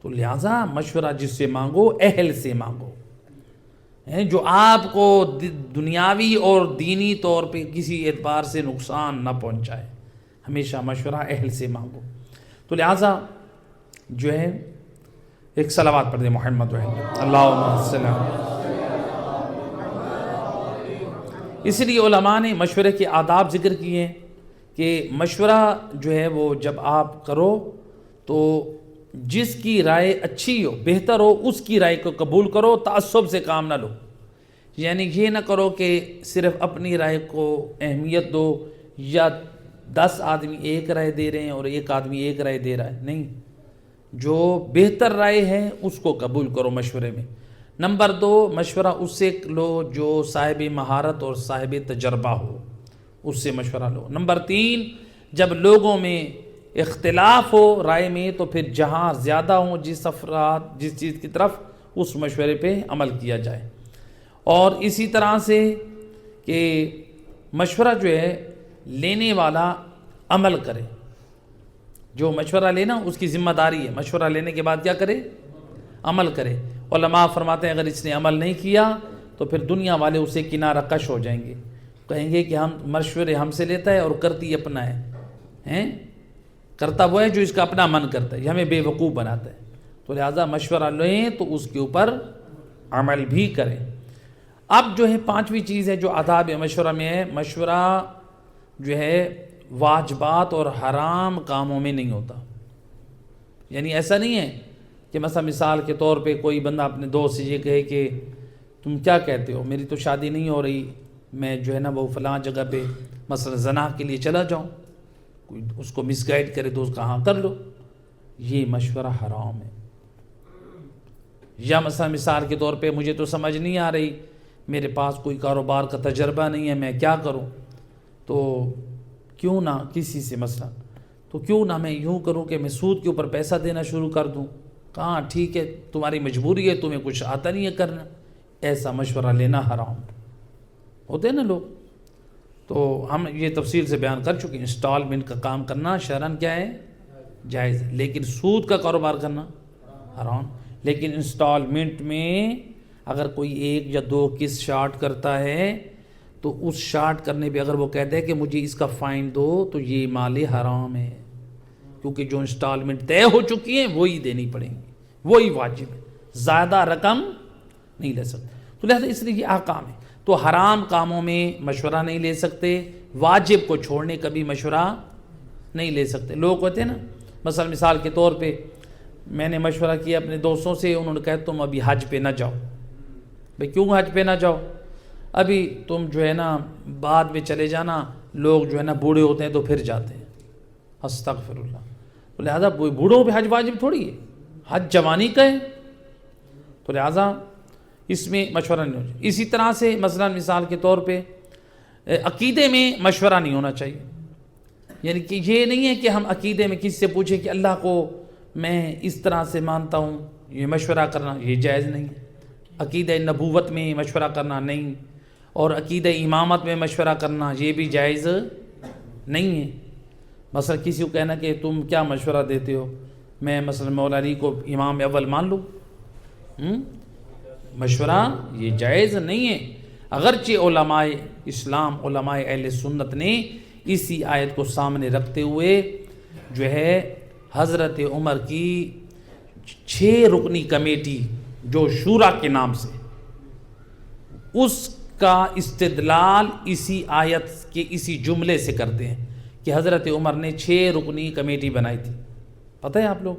تو لہٰذا مشورہ جس سے مانگو اہل سے مانگو، جو آپ کو دنیاوی اور دینی طور پہ کسی اعتبار سے نقصان نہ پہنچائے. ہمیشہ مشورہ اہل سے مانگو. تو لہٰذا جو ہے ایک صلوات پڑھ دیں محمد رحمۃ اللہم صلی اللہ. اس لیے علماء نے مشورے کے آداب ذکر کیے ہیں کہ مشورہ جو ہے وہ جب آپ کرو تو جس کی رائے اچھی ہو، بہتر ہو، اس کی رائے کو قبول کرو، تعصب سے کام نہ لو. یعنی یہ نہ کرو کہ صرف اپنی رائے کو اہمیت دو، یا 10 آدمی ایک رائے دے رہے ہیں اور ایک آدمی ایک رائے دے رہا ہے. نہیں، جو بہتر رائے ہے اس کو قبول کرو مشورے میں. نمبر 2، مشورہ اس سے لو جو صاحب مہارت اور صاحب تجربہ ہو، اس سے مشورہ لو. نمبر 3، جب لوگوں میں اختلاف ہو رائے میں تو پھر جہاں زیادہ ہوں جس چیز کی طرف، اس مشورے پہ عمل کیا جائے. اور اسی طرح سے کہ مشورہ جو ہے لینے والا عمل کرے. جو مشورہ لینا اس کی ذمہ داری ہے، مشورہ لینے کے بعد کیا کرے؟ عمل کرے. علماء فرماتے ہیں اگر اس نے عمل نہیں کیا تو پھر دنیا والے اسے کنارہ کش ہو جائیں گے، کہیں گے کہ ہم مشورے ہم سے لیتا ہے اور کرتی اپنا ہے، کرتا وہ ہے جو اس کا اپنا من کرتا ہے، یہ ہمیں بے وقوف بناتا ہے. تو لہٰذا مشورہ لیں تو اس کے اوپر عمل بھی کریں. اب جو ہے 5ویں چیز ہے جو آداب مشورہ میں ہے، مشورہ جو ہے واجبات اور حرام کاموں میں نہیں ہوتا. یعنی ایسا نہیں ہے کہ مثال کے طور پہ کوئی بندہ اپنے دوست سے یہ کہے کہ تم کیا کہتے ہو، میری تو شادی نہیں ہو رہی، میں جو ہے نا وہ فلاں جگہ پہ مثلا زنا کے لیے چلا جاؤں. کوئی اس کو مس گائیڈ کرے تو اس کا ہاں کر لو. یہ مشورہ حرام ہے. یا مثال کے طور پہ مجھے تو سمجھ نہیں آ رہی، میرے پاس کوئی کاروبار کا تجربہ نہیں ہے، میں کیا کروں، تو کیوں نہ کسی سے تو کیوں نہ میں یوں کروں کہ میں سود کے اوپر پیسہ دینا شروع کر دوں. کہاں ٹھیک ہے، تمہاری مجبوری ہے، تمہیں کچھ آتا نہیں ہے کرنا. ایسا مشورہ لینا حرام. ہوتے ہیں نا لوگ. تو ہم یہ تفصیل سے بیان کر چکے ہیں، انسٹالمنٹ کا کام کرنا شرعاً کیا ہے؟ جائز ہے. لیکن سود کا کاروبار کرنا حرام. لیکن انسٹالمنٹ میں اگر کوئی 1 یا 2 قسط شارٹ کرتا ہے تو اس شارٹ کرنے پہ اگر وہ کہتا ہے کہ مجھے اس کا فائن دو تو یہ مال حرام ہے، کیونکہ جو انسٹالمنٹ طے ہو چکی ہیں وہی دینی پڑیں گی. وہی واجب ہے، زیادہ رقم نہیں لے سکتے. تو لہذا اس لیے یہ احکام ہے. تو حرام کاموں میں مشورہ نہیں لے سکتے، واجب کو چھوڑنے کا بھی مشورہ نہیں لے سکتے. لوگ کہتے ہیں نا، مثلا مثال کے طور پہ میں نے مشورہ کیا اپنے دوستوں سے، انہوں نے کہا تم ابھی حج پہ نہ جاؤ. بھئی کیوں حج پہ نہ جاؤ؟ ابھی تم جو ہے نا بعد میں چلے جانا، لوگ جو ہے نا بوڑھے ہوتے ہیں تو پھر جاتے ہیں. استغفر اللہ. تو لہٰذا بوڑھوں پہ حج واجب تھوڑی ہے، حج جوانی کا ہے. تو لہٰذا اس میں مشورہ نہیں ہونا چاہیے. اسی طرح سے مثلا مثال کے طور پہ عقیدے میں مشورہ نہیں ہونا چاہیے. یعنی کہ یہ نہیں ہے کہ ہم عقیدے میں کسی سے پوچھیں کہ اللہ کو میں اس طرح سے مانتا ہوں، یہ مشورہ کرنا یہ جائز نہیں ہے. عقیدہ نبوت میں مشورہ کرنا نہیں، اور عقیدہ امامت میں مشورہ کرنا یہ بھی جائز نہیں ہے. مثلا کسی کو کہنا کہ تم کیا مشورہ دیتے ہو، میں مثلا مولا علی کو امام اول مان لوں، مشورہ یہ جائز نہیں ہے. اگرچہ علماء اسلام، علماء اہل سنت نے اسی آیت کو سامنے رکھتے ہوئے جو ہے حضرت عمر کی 6 رکنی کمیٹی جو شورا کے نام سے، اس کا استدلال اسی آیت کے اسی جملے سے کرتے ہیں کہ حضرت عمر نے 6 رکنی کمیٹی بنائی تھی. پتہ ہے آپ لوگ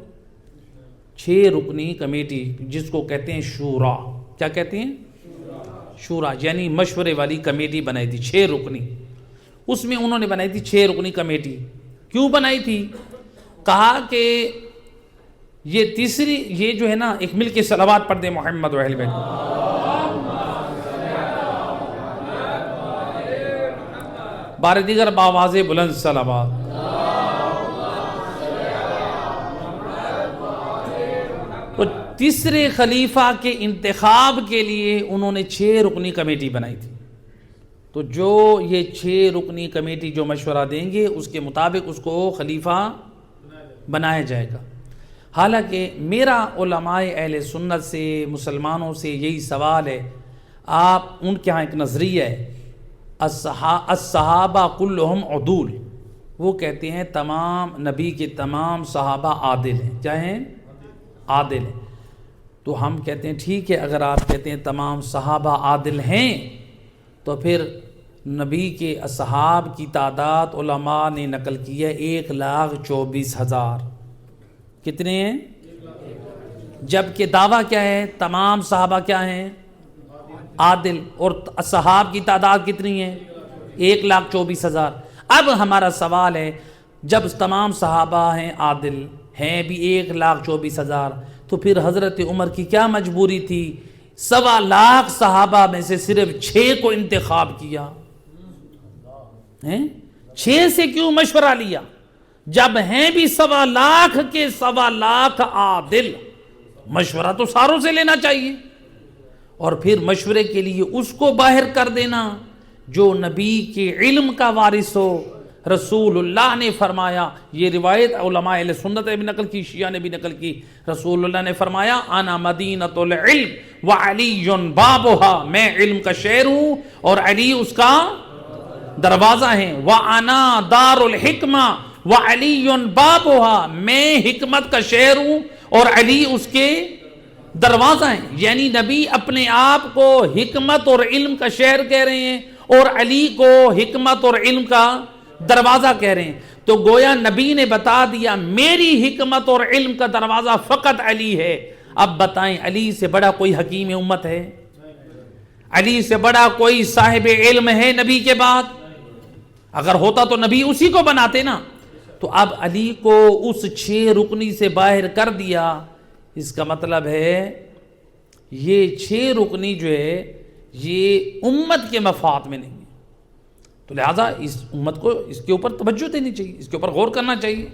6 رکنی کمیٹی جس کو کہتے ہیں شورا، کیا کہتے ہیں؟ شورا، یعنی مشورے والی کمیٹی بنائی تھی 6 رکنی. اس میں انہوں نے بنائی تھی 6 رکنی کمیٹی. کیوں بنائی تھی؟ کہا کہ یہ تیسری، یہ جو ہے نا، ایک مل کے صلوات پڑھ دیں محمد و اہل بیت، بار دیگر باواز بلند صلوات. تو تیسرے خلیفہ کے انتخاب کے لیے انہوں نے 6 رکنی کمیٹی بنائی تھی. تو جو یہ 6 رکنی کمیٹی جو مشورہ دیں گے اس کے مطابق اس کو خلیفہ بنایا جائے گا. حالانکہ میرا علماء اہل سنت سے، مسلمانوں سے یہی سوال ہے، آپ ان کے ہاں ایک نظریہ ہے الصحابہ کلہم عدول، وہ کہتے ہیں تمام نبی کے تمام صحابہ عادل ہیں. کیا ہیں؟ عادل ہیں. تو ہم کہتے ہیں ٹھیک ہے، اگر آپ کہتے ہیں تمام صحابہ عادل ہیں تو پھر نبی کے اصحاب کی تعداد علماء نے نقل کی ہے 1,24,000. کتنے ہیں؟ جبکہ دعویٰ کیا ہے؟ تمام صحابہ کیا ہیں؟ عادل. اور اصحاب کی تعداد کتنی ہے؟ 1,24,000. اب ہمارا سوال ہے، جب تمام صحابہ ہیں عادل ہیں بھی 1,24,000، تو پھر حضرت عمر کی کیا مجبوری تھی 1,25,000 صحابہ میں سے صرف 6 کو انتخاب کیا؟ 6 سے کیوں مشورہ لیا جب ہیں بھی 1,25,000 کے 1,25,000 عادل؟ مشورہ تو ساروں سے لینا چاہیے. اور پھر مشورے کے لیے اس کو باہر کر دینا جو نبی کے علم کا وارث ہو. رسول اللہ نے فرمایا، یہ روایت علماء اہل سنت نے بھی نقل کی، شیعہ نے بھی نقل کی، رسول اللہ نے فرمایا انا مدینۃ العلم وعلی بابها، میں علم کا شہر ہوں اور علی اس کا دروازہ ہیں. وانا دار الحکمہ وعلی بابها، میں حکمت کا شہر ہوں اور علی اس کے دروازہ ہیں. یعنی نبی اپنے آپ کو حکمت اور علم کا شہر کہہ رہے ہیں اور علی کو حکمت اور علم کا دروازہ کہہ رہے ہیں. تو گویا نبی نے بتا دیا میری حکمت اور علم کا دروازہ فقط علی ہے. اب بتائیں علی سے بڑا کوئی حکیم امت ہے؟ علی سے بڑا کوئی صاحب علم ہے نبی کے بعد؟ اگر ہوتا تو نبی اسی کو بناتے نا. تو اب علی کو اس 6 رکنی سے باہر کر دیا. اس کا مطلب ہے یہ 6 رکنی جو ہے یہ امت کے مفاد میں نہیں ہے. تو لہذا اس امت کو اس کے اوپر توجہ دینی چاہیے، اس کے اوپر غور کرنا چاہیے.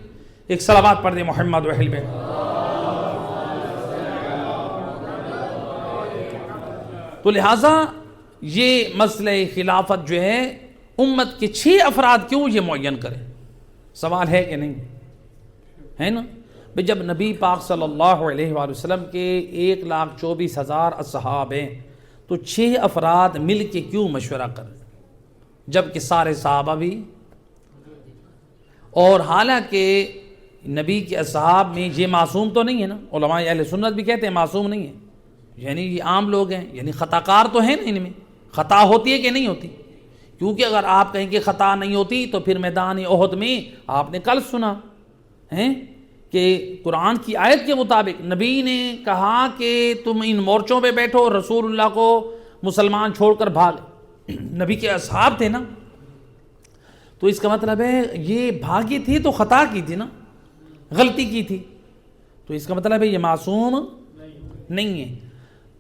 ایک صلوات پڑھ دیں محمد و اہل بیت. تو لہذا یہ مسئلہ خلافت جو ہے امت کے 6 افراد کیوں یہ معین کریں؟ سوال ہے کہ نہیں ہے نا؟ جب نبی پاک صلی اللہ علیہ وآلہ وسلم کے 1,24,000 اصحاب ہیں تو 6 افراد مل کے کیوں مشورہ کریں جبکہ سارے صحابہ بھی؟ اور حالانکہ نبی کے اصحاب میں یہ معصوم تو نہیں ہے نا، علماء اہل سنت بھی کہتے ہیں معصوم نہیں ہے، یعنی یہ عام لوگ ہیں، یعنی خطا کار تو ہیں نا، ان میں خطا ہوتی ہے کہ نہیں ہوتی؟ کیونکہ اگر آپ کہیں کہ خطا نہیں ہوتی تو پھر میدان احد میں آپ نے کل سنا ہیں کہ قرآن کی آیت کے مطابق نبی نے کہا کہ تم ان مورچوں پہ بیٹھو، رسول اللہ کو مسلمان چھوڑ کر بھاگ، نبی کے اصحاب تھے نا، تو اس کا مطلب ہے یہ بھاگی تھی تو خطا کی تھی نا، غلطی کی تھی، تو اس کا مطلب ہے یہ معصوم نہیں ہے۔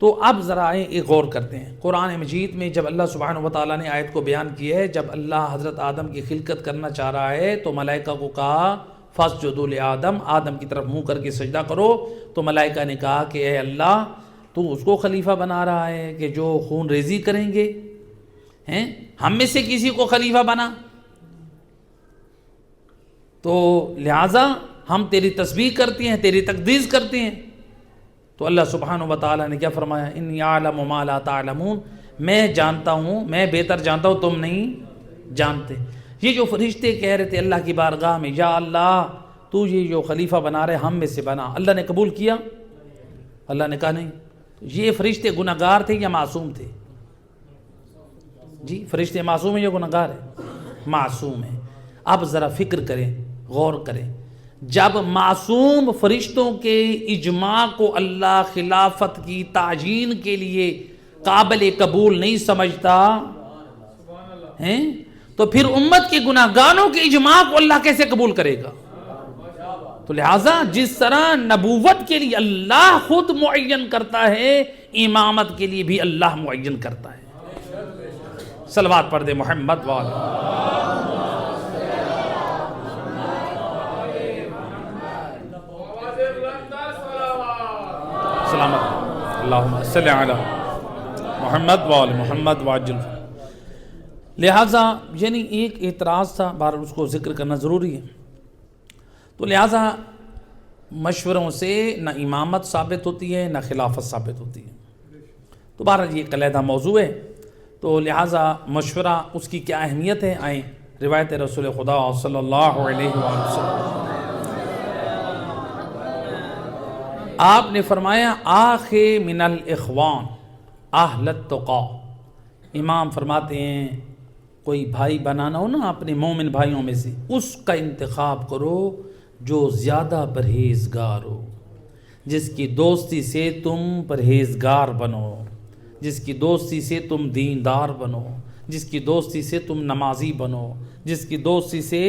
تو اب ذرا ایک غور کرتے ہیں، قرآن مجید میں جب اللہ سبحانہ و تعالیٰ نے آیت کو بیان کی ہے، جب اللہ حضرت آدم کی خلقت کرنا چاہ رہا ہے تو ملائکہ کو کہا فاسجدوا لآدم، آدم کی طرف منہ کر کے سجدہ کرو، تو ملائکہ نے کہا کہ اے اللہ تو اس کو خلیفہ بنا رہا ہے کہ جو خون ریزی کریں گے، ہیں ہم میں سے کسی کو خلیفہ بنا، تو لہٰذا ہم تیری تسبیح کرتے ہیں، تیری تقدیس کرتے ہیں۔ تو اللہ سبحانہ و تعالیٰ نے کیا فرمایا؟ انی اعلم ما لا تعلمون، میں جانتا ہوں، میں بہتر جانتا ہوں، تم نہیں جانتے۔ یہ جو فرشتے کہہ رہے تھے اللہ کی بارگاہ میں یا اللہ تو یہ جو خلیفہ بنا رہے ہم میں سے بنا، اللہ نے قبول کیا؟ اللہ نے کہا نہیں۔ یہ فرشتے گناہ گار تھے یا معصوم تھے؟ جی فرشتے معصوم ہیں یا گناہ گار ہیں؟ معصوم ہیں۔ اب ذرا فکر کریں، غور کریں، جب معصوم فرشتوں کے اجماع کو اللہ خلافت کی تعیین کے لیے قابل قبول نہیں سمجھتا ہیں تو پھر امت کے گناہ گاروں کے اجماع کو اللہ کیسے قبول کرے گا؟ تو لہٰذا جس طرح نبوت کے لیے اللہ خود معین کرتا ہے، امامت کے لیے بھی اللہ معین کرتا ہے۔ صلوات پڑھ دے محمد والا سلامت، اللہم صلی علی محمد وآل محمد وعجل۔ لہٰذا یعنی ایک اعتراض تھا، بار اس کو ذکر کرنا ضروری ہے۔ تو لہٰذا مشوروں سے نہ امامت ثابت ہوتی ہے نہ خلافت ثابت ہوتی ہے، تو بہرحال یہ ایک علیحدہ موضوع ہے۔ تو لہٰذا مشورہ اس کی کیا اہمیت ہے، آئیں روایت رسول خدا صلی اللہ علیہ وآلہ وسلم، آپ نے فرمایا آخِ من الاخوان اہل التقا، امام فرماتے ہیں کوئی بھائی بنانا ہو نا اپنے مومن بھائیوں میں سے، اس کا انتخاب کرو جو زیادہ پرہیزگار ہو، جس کی دوستی سے تم پرہیزگار بنو، جس کی دوستی سے تم دیندار بنو، جس کی دوستی سے تم نمازی بنو، جس کی دوستی سے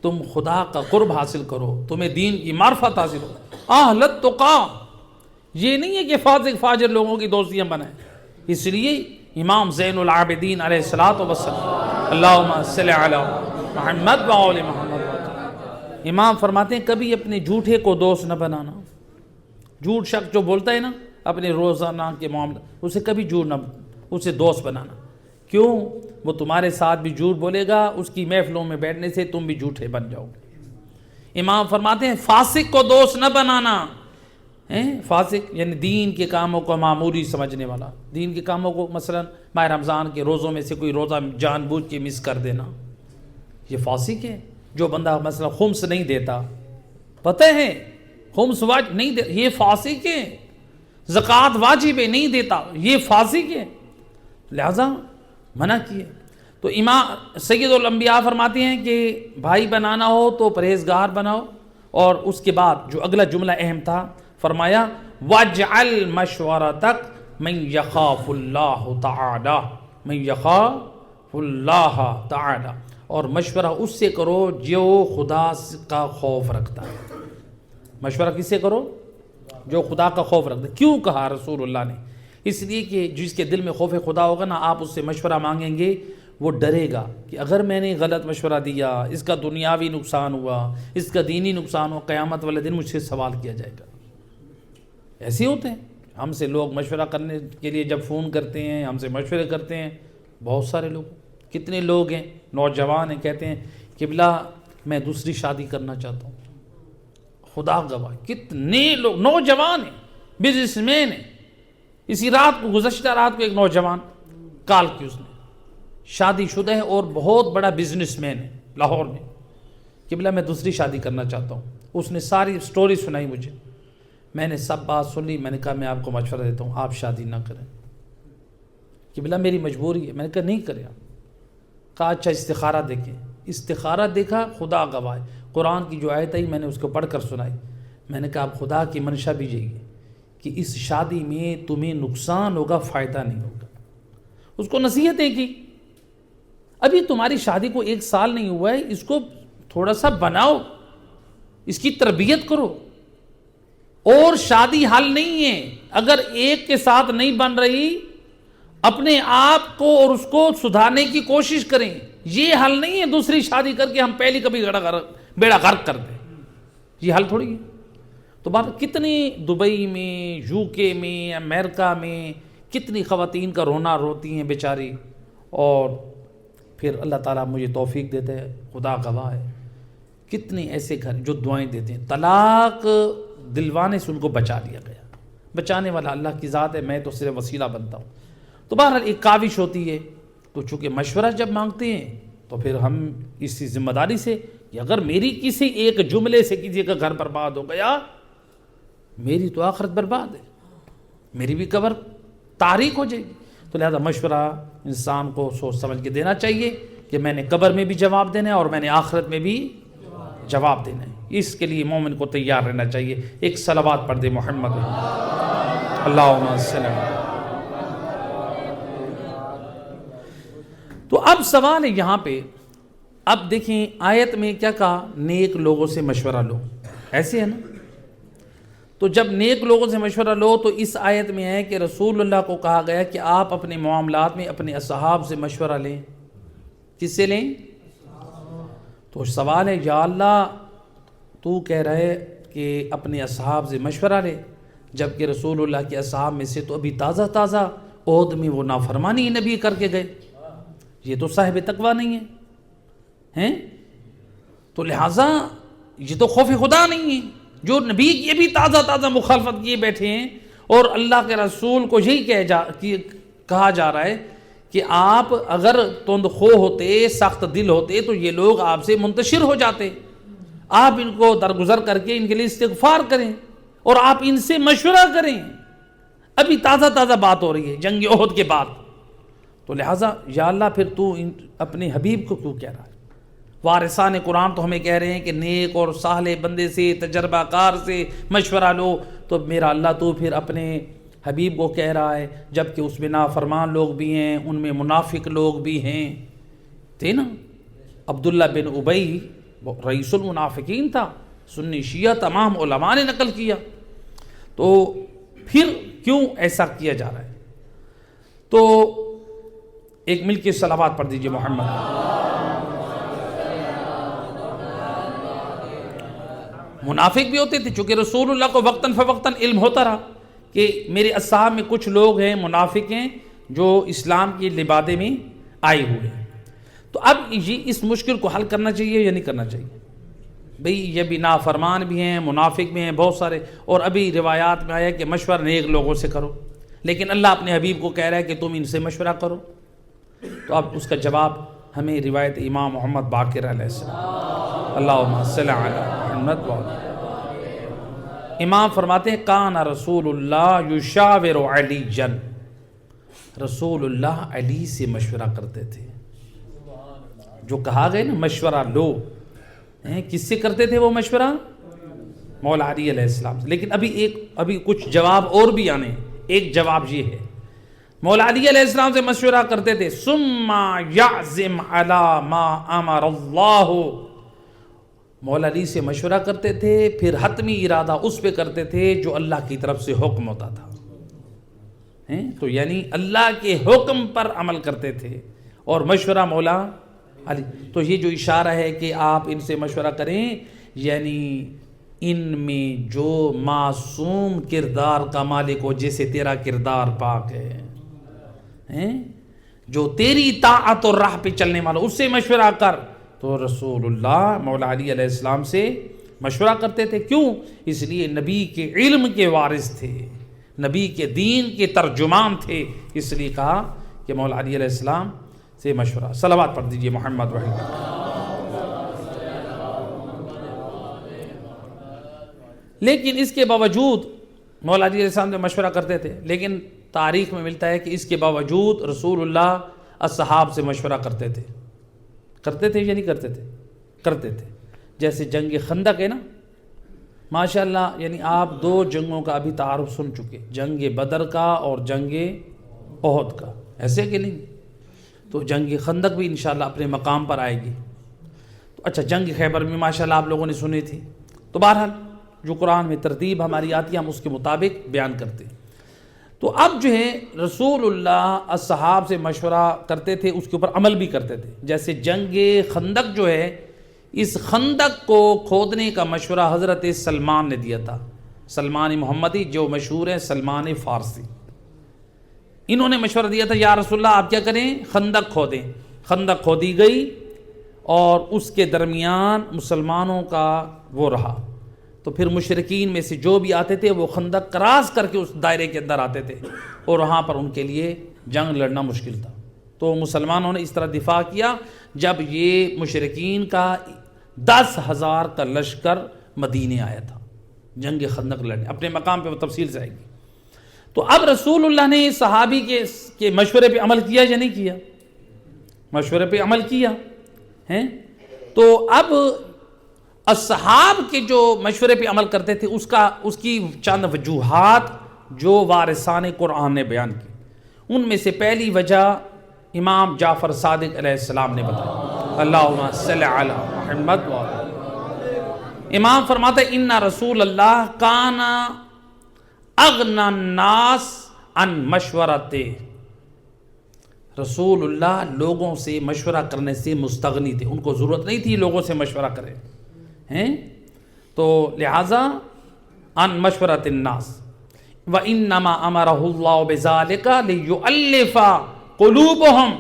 تم خدا کا قرب حاصل کرو، تمہیں دین کی معرفت حاصل ہو۔ اہل التقا، یہ نہیں ہے کہ فاسق فاجر لوگوں کی دوستیاں بنائیں۔ اس لیے امام زین العابدین علیہ الصلوۃ والسلام، اللہم صلی علی محمد وآل محمد، امام فرماتے ہیں کبھی اپنے جھوٹے کو دوست نہ بنانا۔ جھوٹ شخص جو بولتا ہے نا اپنے روزانہ کے معاملے، اسے کبھی جھوٹ نہ، اسے دوست بنانا۔ کیوں؟ وہ تمہارے ساتھ بھی جھوٹ بولے گا، اس کی محفلوں میں بیٹھنے سے تم بھی جھوٹے بن جاؤ گے۔ امام فرماتے ہیں فاسق کو دوست نہ بنانا، فاسق یعنی دین کے کاموں کو معمولی سمجھنے والا، دین کے کاموں کو مثلا ماہ رمضان کے روزوں میں سے کوئی روزہ جان بوجھ کے مس کر دینا، یہ فاسق ہے۔ جو بندہ مثلا خمس نہیں دیتا، پتہ ہے خمس واجب نہیں دے، یہ فاسق ہے۔ زکوٰۃ واجب ہے نہیں دیتا، یہ فاسق ہے، لہذا منع کیے۔ تو امام سید الانبیاء فرماتے ہیں کہ بھائی بنانا ہو تو پرہیزگار بناؤ، اور اس کے بعد جو اگلا جملہ اہم تھا فرمایا وَاجْعَلْ مَشْوَرَتَكَ مَنْ يَخَافُ اللَّهُ تَعَالَى، مَنْ يَخَافُ اللَّهَ تَعَالَى، اور مشورہ اس سے کرو جو خدا کا خوف رکھتا ہے۔ مشورہ کس سے کرو؟ جو خدا کا خوف رکھتا ہے۔ کیوں کہا رسول اللہ نے؟ اس لیے کہ جس کے دل میں خوف خدا ہوگا نا، آپ اس سے مشورہ مانگیں گے، وہ ڈرے گا کہ اگر میں نے غلط مشورہ دیا، اس کا دنیاوی نقصان ہوا، اس کا دینی نقصان ہوا، قیامت والے دن مجھ سے سوال کیا جائے گا۔ ایسے ہوتے ہیں ہم سے لوگ مشورہ کرنے کے لیے جب فون کرتے ہیں، ہم سے مشورے کرتے ہیں، بہت سارے لوگ، کتنے لوگ ہیں نوجوان ہیں، کہتے ہیں قبلہ میں دوسری شادی کرنا چاہتا ہوں۔ خدا گواہ کتنے لوگ نوجوان ہیں، بزنس مین ہیں۔ اسی رات کو، گزشتہ رات کو ایک نوجوان کال کی، اس نے شادی شدہ ہے اور بہت بڑا بزنس مین ہے لاہور میں، قبلہ میں دوسری شادی کرنا چاہتا ہوں۔ اس نے ساری سٹوری سنائی مجھے، میں نے سب بات سن لی، میں نے کہا میں آپ کو مشورہ دیتا ہوں آپ شادی نہ کریں، کہ بلا میری مجبوری ہے۔ میں نے کہا نہیں کریں۔ کہا اچھا استخارہ دیکھیں۔ استخارہ دیکھا، خدا گواہ، قرآن کی جو آیت آئی میں نے اس کو پڑھ کر سنائی۔ میں نے کہا اب خدا کی منشا بھی یہی ہے کہ اس شادی میں تمہیں نقصان ہوگا، فائدہ نہیں ہوگا۔ اس کو نصیحتیں کی، ابھی تمہاری شادی کو 1 سال نہیں ہوا ہے، اس کو تھوڑا سا بناؤ، اس کی تربیت کرو، اور شادی حل نہیں ہے۔ اگر ایک کے ساتھ نہیں بن رہی، اپنے آپ کو اور اس کو سدھارنے کی کوشش کریں، یہ حل نہیں ہے دوسری شادی کر کے ہم پہلی کبھی بیڑا غرق کر دیں، یہ حل تھوڑی ہے۔ تو بات کتنی دبئی میں، UK میں، امریکہ میں کتنی خواتین کا رونا روتی ہیں بیچاری، اور پھر اللہ تعالیٰ مجھے توفیق دیتے ہیں، خدا گواہ ہے، کتنے ایسے گھر جو دعائیں دیتے ہیں، طلاق دلوانے سے ان کو بچا لیا گیا۔ بچانے والا اللہ کی ذات ہے، میں تو صرف وسیلہ بنتا ہوں۔ تو بہرحال ایک کاوش ہوتی ہے، تو چونکہ مشورہ جب مانگتے ہیں تو پھر ہم اسی ذمہ داری سے کہ اگر میری کسی ایک جملے سے کسی کا گھر برباد ہو گیا، میری تو آخرت برباد ہے، میری بھی قبر تاریک ہو جائے گی۔ تو لہذا مشورہ انسان کو سوچ سمجھ کے دینا چاہیے کہ میں نے قبر میں بھی جواب دینا ہے اور میں نے آخرت میں بھی جواب دینا ہے۔ اس کے لیے مومن کو تیار رہنا چاہیے۔ ایک صلوات پڑھ دے محمد اللہم صلی اللہ علیہ۔ تو اب سوال ہے یہاں پہ، اب دیکھیں آیت میں کیا کہا، نیک لوگوں سے مشورہ لو، ایسے ہے نا؟ تو جب نیک لوگوں سے مشورہ لو تو اس آیت میں ہے کہ رسول اللہ کو کہا گیا کہ آپ اپنے معاملات میں اپنے اصحاب سے مشورہ لیں۔ کس سے لیں؟ تو سوال ہے یا اللہ تو کہہ رہے کہ اپنے اصحاب سے مشورہ لے، جبکہ رسول اللہ کے اصحاب میں سے تو ابھی تازہ عہد میں وہ نافرمانی نبی کر کے گئے، یہ تو صاحب تقویٰ نہیں ہے، تو لہٰذا یہ تو خوف خدا نہیں ہے، جو نبی کی بھی تازہ مخالفت کیے بیٹھے ہیں، اور اللہ کے رسول کو یہی کہا جا رہا ہے کہ آپ اگر تند خو ہوتے، سخت دل ہوتے تو یہ لوگ آپ سے منتشر ہو جاتے، آپ ان کو درگزر کر کے ان کے لیے استغفار کریں اور آپ ان سے مشورہ کریں۔ ابھی تازہ بات ہو رہی ہے جنگ احد کے بعد، تو لہٰذا یا اللہ پھر تو اپنے حبیب کو کیوں کہہ رہا ہے؟ وارثان قرآن تو ہمیں کہہ رہے ہیں کہ نیک اور صالح بندے سے، تجربہ کار سے مشورہ لو، تو میرا اللہ تو پھر اپنے حبیب کو کہہ رہا ہے، جبکہ اس میں نافرمان لوگ بھی ہیں، ان میں منافق لوگ بھی ہیں، تھے نا؟ عبداللہ بن ابی رئیس المنافقین تھا، سنی شیعہ تمام علماء نے نقل کیا، تو پھر کیوں ایسا کیا جا رہا ہے؟ تو ایک مل کے صلوات پڑھ دیجئے محمد۔ منافق بھی ہوتے تھے، چونکہ رسول اللہ کو وقتاً فوقتاً علم ہوتا رہا کہ میرے اصحاب میں کچھ لوگ ہیں منافق ہیں جو اسلام کی لبادے میں آئے ہوئے ہیں، تو اب یہ اس مشکل کو حل کرنا چاہیے یا نہیں کرنا چاہیے؟ بھئی یہ بھی نافرمان بھی ہیں، منافق بھی ہیں بہت سارے، اور ابھی روایات میں آیا کہ مشورہ نیک لوگوں سے کرو، لیکن اللہ اپنے حبیب کو کہہ رہا ہے کہ تم ان سے مشورہ کرو۔ تو اب اس کا جواب ہمیں روایت امام محمد باقر علیہ السلام، اللہم صلی علی محمد وعلی، امام فرماتے ہیں کان رسول اللہ یشاور علی جن، رسول اللہ علی سے مشورہ کرتے تھے۔ جو کہا گئے نا مشورہ لو، کس سے کرتے تھے وہ مشورہ؟ مولا علی علیہ السلام سے۔ لیکن ابھی کچھ جواب اور بھی آنے، ایک جواب یہ ہے، مولا علی علیہ السلام سے مشورہ کرتے تھے ثم یعزم علی ما امر اللہ، مولا علی سے مشورہ کرتے تھے پھر حتمی ارادہ اس پہ کرتے تھے جو اللہ کی طرف سے حکم ہوتا تھا، تو یعنی اللہ کے حکم پر عمل کرتے تھے، اور مشورہ مولا علی۔ تو یہ جو اشارہ ہے کہ آپ ان سے مشورہ کریں، یعنی ان میں جو معصوم کردار کا مالک ہو، جیسے تیرا کردار پاک ہے، جو تیری طاعت اور راہ پہ چلنے والا، اس سے مشورہ کر۔ تو رسول اللہ مولا علی علیہ السلام سے مشورہ کرتے تھے، کیوں؟ اس لیے نبی کے علم کے وارث تھے، نبی کے دین کے ترجمان تھے، اس لیے کہا کہ مولا علی علیہ السلام سے مشورہ۔ صلوات پڑھ دیجئے محمد وحید۔ لیکن اس کے باوجود مولا علی علیہ السلام سے مشورہ کرتے تھے، لیکن تاریخ میں ملتا ہے کہ اس کے باوجود رسول اللہ اصحاب سے مشورہ کرتے تھے یا نہیں کرتے تھے؟ کرتے تھے. جیسے جنگ خندق ہے نا، ماشاءاللہ، یعنی آپ 2 جنگوں کا ابھی تعارف سن چکے، جنگ بدر کا اور جنگ احد کا، ایسے کہ نہیں؟ تو جنگ خندق بھی انشاءاللہ اپنے مقام پر آئے گی. تو اچھا، جنگ خیبر میں ماشاءاللہ آپ لوگوں نے سنی تھی. تو بہرحال جو قرآن میں ترتیب ہماری آتی ہے ہم اس کے مطابق بیان کرتے ہیں. تو اب جو ہے رسول اللہ اصحاب سے مشورہ کرتے تھے، اس کے اوپر عمل بھی کرتے تھے. جیسے جنگ خندق جو ہے، اس خندق کو کھودنے کا مشورہ حضرت سلمان نے دیا تھا. سلمان محمدی جو مشہور ہیں سلمان فارسی، انہوں نے مشورہ دیا تھا یا رسول اللہ آپ کیا کریں، خندق کھودیں. خندق کھودی گئی اور اس کے درمیان مسلمانوں کا وہ رہا. تو پھر مشرکین میں سے جو بھی آتے تھے وہ خندق کراس کر کے اس دائرے کے اندر آتے تھے اور وہاں پر ان کے لیے جنگ لڑنا مشکل تھا. تو مسلمانوں نے اس طرح دفاع کیا جب یہ مشرکین کا 10,000 کا لشکر مدینے آیا تھا جنگ خندق لڑنے. اپنے مقام پہ وہ تفصیل سے آئے گی. تو اب رسول اللہ نے صحابی کے مشورے پہ عمل کیا یا نہیں کیا؟ مشورے پہ عمل کیا ہیں. تو اب اصحاب کے جو مشورے پہ عمل کرتے تھے اس کی چند وجوہات جو وارثان قرآن نے بیان کی. ان میں سے پہلی وجہ امام جعفر صادق علیہ السلام نے بتایا. اللہم صلی علی محمد وعلی. امام فرماتے ہیں ان رسول اللہ کان اغنى الناس عن مشورتے. رسول اللہ لوگوں سے مشورہ کرنے سے مستغنی تھے، ان کو ضرورت نہیں تھی لوگوں سے مشورہ کریں ہیں. تو لہذا عن مشورۃ الناس وانما امرہ اللہ بذلک لیؤلف قلوبہم.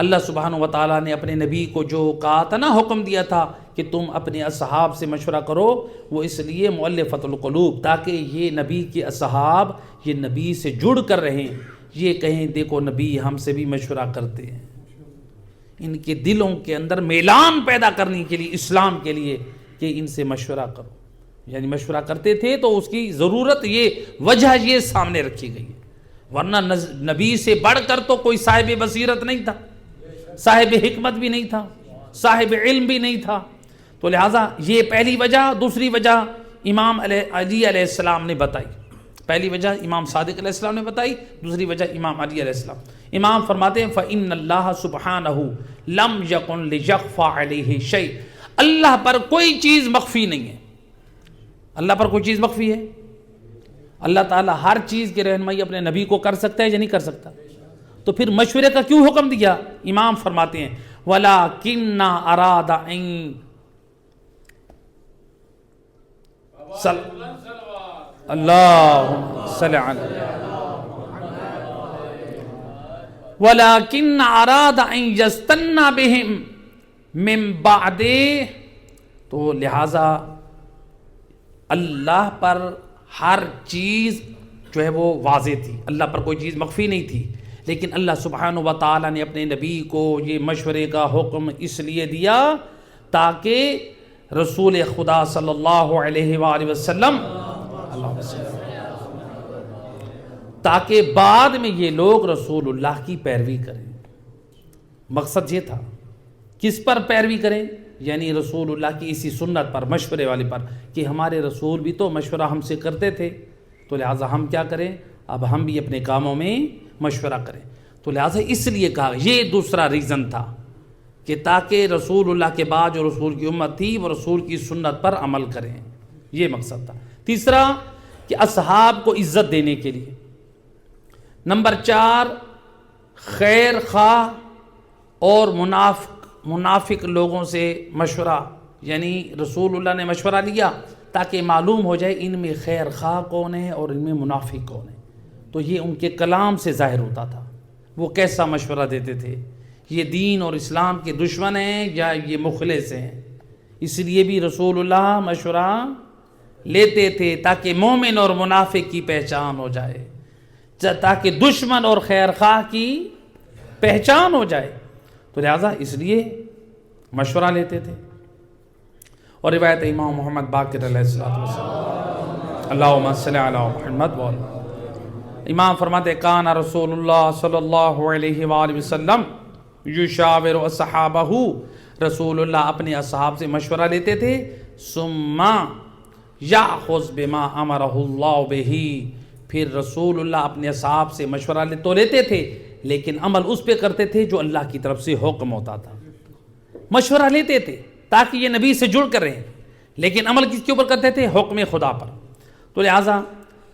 اللہ سبحانہ و تعالیٰ نے اپنے نبی کو جو کہا تھا نا، حکم دیا تھا کہ تم اپنے اصحاب سے مشورہ کرو، وہ اس لیے مؤلفۃ القلوب، تاکہ یہ نبی کے اصحاب یہ نبی سے جڑ کر رہیں، یہ کہیں دیکھو نبی ہم سے بھی مشورہ کرتے ہیں. ان کے دلوں کے اندر میلان پیدا کرنے کے لیے، اسلام کے لیے، کہ ان سے مشورہ کرو. یعنی مشورہ کرتے تھے تو اس کی ضرورت، یہ وجہ یہ سامنے رکھی گئی ہے. ورنہ نبی سے بڑھ کر تو کوئی صاحب بصیرت نہیں تھا، صاحب حکمت بھی نہیں تھا، صاحب علم بھی نہیں تھا. تو لہٰذا یہ پہلی وجہ. دوسری وجہ امام علی علیہ السلام نے بتائی. پہلی وجہ امام صادق علیہ السلام نے بتائی، دوسری وجہ امام علی علیہ السلام. امام فرماتے ہیں فَإِنَّ اللَّهَ سُبْحَانَهُ لَمْ يَكُنْ لِيَخْفَىٰ عَلَيْهِ شَيْءٌ. اللہ پر کوئی چیز مخفی نہیں ہے. اللہ پر کوئی چیز مخفی ہے؟ اللہ تعالیٰ ہر چیز کی رہنمائی اپنے نبی کو کر سکتا ہے یا نہیں کر سکتا؟ تو پھر مشورے کا کیوں حکم دیا؟ امام فرماتے ہیں وَلَٰكِنَّ أَرَادَ أَن اللہم صلی علی وَلَٰكِنَّ أَرَادَ أَن يَسْتَنَّ بِهِمْ من بعد. تو لہٰذا اللہ پر ہر چیز جو ہے وہ واضح تھی، اللہ پر کوئی چیز مخفی نہیں تھی. لیکن اللہ سبحانہ و تعالیٰ نے اپنے نبی کو یہ مشورے کا حکم اس لیے دیا تاکہ رسول خدا صلی اللہ علیہ وآلہ وسلم تاکہ بعد میں یہ لوگ رسول اللہ کی پیروی کریں. مقصد یہ تھا. کس پر پیروی کریں؟ یعنی رسول اللہ کی اسی سنت پر، مشورے والے پر، کہ ہمارے رسول بھی تو مشورہ ہم سے کرتے تھے، تو لہٰذا ہم کیا کریں، اب ہم بھی اپنے کاموں میں مشورہ کریں. تو لہٰذا اس لیے کہا، یہ دوسرا ریزن تھا کہ تاکہ رسول اللہ کے بعد جو رسول کی امت تھی وہ رسول کی سنت پر عمل کریں، یہ مقصد تھا. تیسرا کہ اصحاب کو عزت دینے کے لیے. نمبر 4 خیر خواہ اور منافق لوگوں سے مشورہ. یعنی رسول اللہ نے مشورہ لیا تاکہ معلوم ہو جائے ان میں خیر خواہ کون ہے اور ان میں منافق کون ہے. تو یہ ان کے کلام سے ظاہر ہوتا تھا وہ کیسا مشورہ دیتے تھے، یہ دین اور اسلام کے دشمن ہیں یا یہ مخلص ہیں. اس لیے بھی رسول اللہ مشورہ لیتے تھے تاکہ مومن اور منافق کی پہچان ہو جائے، تاکہ دشمن اور خیر خواہ کی پہچان ہو جائے. تو لہٰذا اس لیے مشورہ لیتے تھے. اور روایت امام محمد باقر علیہ السلام اللہم صلی علی محمد و امام فرماتے کان رسول اللہ صلی اللہ علیہ وآلہ وسلم یشاور اصحابہ، رسول اللہ اپنے اصحاب سے مشورہ لیتے تھے، ثم یاخذ بما امرہ اللہ بہ، پھر رسول اللہ اپنے اصحاب سے مشورہ تو لیتے تھے لیکن عمل اس پہ کرتے تھے جو اللہ کی طرف سے حکم ہوتا تھا۔ مشورہ لیتے تھے تاکہ یہ نبی سے جڑ کر رہیں، لیکن عمل کس کے اوپر کرتے تھے؟ حکم خدا پر۔ تو لہٰذا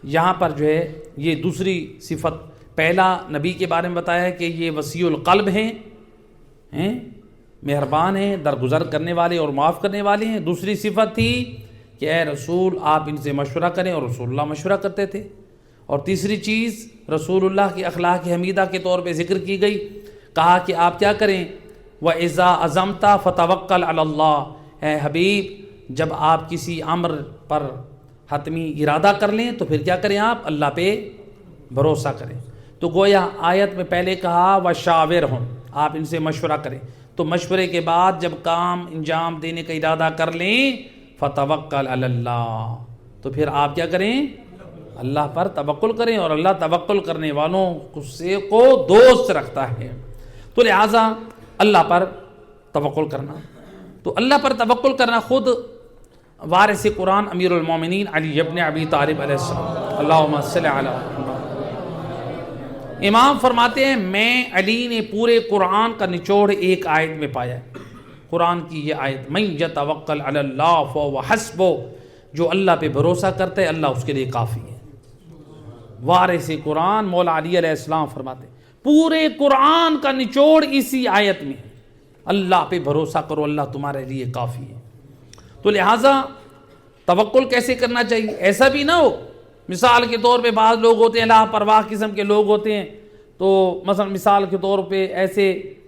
یہاں پر جو ہے یہ دوسری صفت، پہلا نبی کے بارے میں بتایا ہے کہ یہ وسیع القلب ہیں، مہربان ہیں، درگزر کرنے والے اور معاف کرنے والے ہیں۔ دوسری صفت تھی کہ اے رسول آپ ان سے مشورہ کریں، اور رسول اللہ مشورہ کرتے تھے۔ اور تیسری چیز رسول اللہ کی اخلاق حمیدہ کے طور پہ ذکر کی گئی، کہا کہ آپ کیا کریں، وَإِذَا عَزَمْتَ فَتَوَكَّلْ عَلَى اللَّهِ، اے حبیب جب آپ کسی امر پر حتمی ارادہ کر لیں تو پھر کیا کریں، آپ اللہ پہ بھروسہ کریں۔ تو گویا آیت میں پہلے کہا وَشَاوِرْهُمْ، آپ ان سے مشورہ کریں، تو مشورے کے بعد جب کام انجام دینے کا ارادہ کر لیں فَتَوَكَّلْ عَلَى اللَّهِ، تو پھر آپ کیا کریں، اللہ پر توکل کریں، اور اللہ توکل کرنے والوں کو دوست رکھتا ہے۔ تو لہٰذا اللہ پر توکل کرنا، تو اللہ پر توکل کرنا خود وارث قرآن امیر المومنین علی ابن ابی طالب علیہ السلام، اللہم صلی علی محمد، امام فرماتے ہیں میں علی نے پورے قرآن کا نچوڑ ایک آیت میں پایا ہے۔ قرآن کی یہ آیت من یتوکل علی اللہ فہو حسبہ، جو اللہ پہ بھروسہ کرتا ہے اللہ اس کے لیے کافی ہے۔ وارث قرآن مولا علی علیہ السلام فرماتے ہیں پورے قرآن کا نچوڑ اسی آیت میں ہے، اللہ پہ بھروسہ کرو اللہ تمہارے لیے کافی ہے۔ تو لہٰذا توکل کیسے کرنا چاہیے؟ ایسا بھی نہ ہو، مثال کے طور پہ بعض لوگ ہوتے ہیں لا پرواہ قسم کے لوگ ہوتے ہیں، تو مثلا مثال کے طور پہ ایسے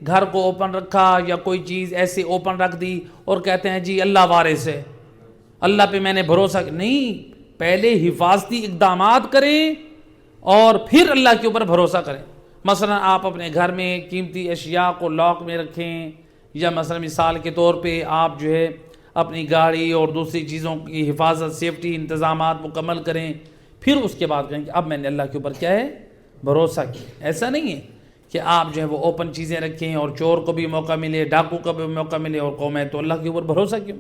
گھر کو اوپن رکھا یا کوئی چیز ایسے اوپن رکھ دی اور کہتے ہیں جی اللہ وارث ہے، اللہ پہ میں نے بھروسہ نہیں، پہلے حفاظتی اقدامات کریں اور پھر اللہ کے اوپر بھروسہ کریں۔ مثلا آپ اپنے گھر میں قیمتی اشیاء کو لاک میں رکھیں، یا مثلا مثال کے طور پہ آپ جو ہے اپنی گاڑی اور دوسری چیزوں کی حفاظت سیفٹی انتظامات مکمل کریں، پھر اس کے بعد کہیں کہ اب میں نے اللہ کے اوپر کیا ہے بھروسہ کیا۔ ایسا نہیں ہے کہ آپ جو ہے وہ اوپن چیزیں رکھیں اور چور کو بھی موقع ملے، ڈاکو کو بھی موقع ملے اور قوم ہے تو اللہ کے اوپر بھروسہ کیوں؟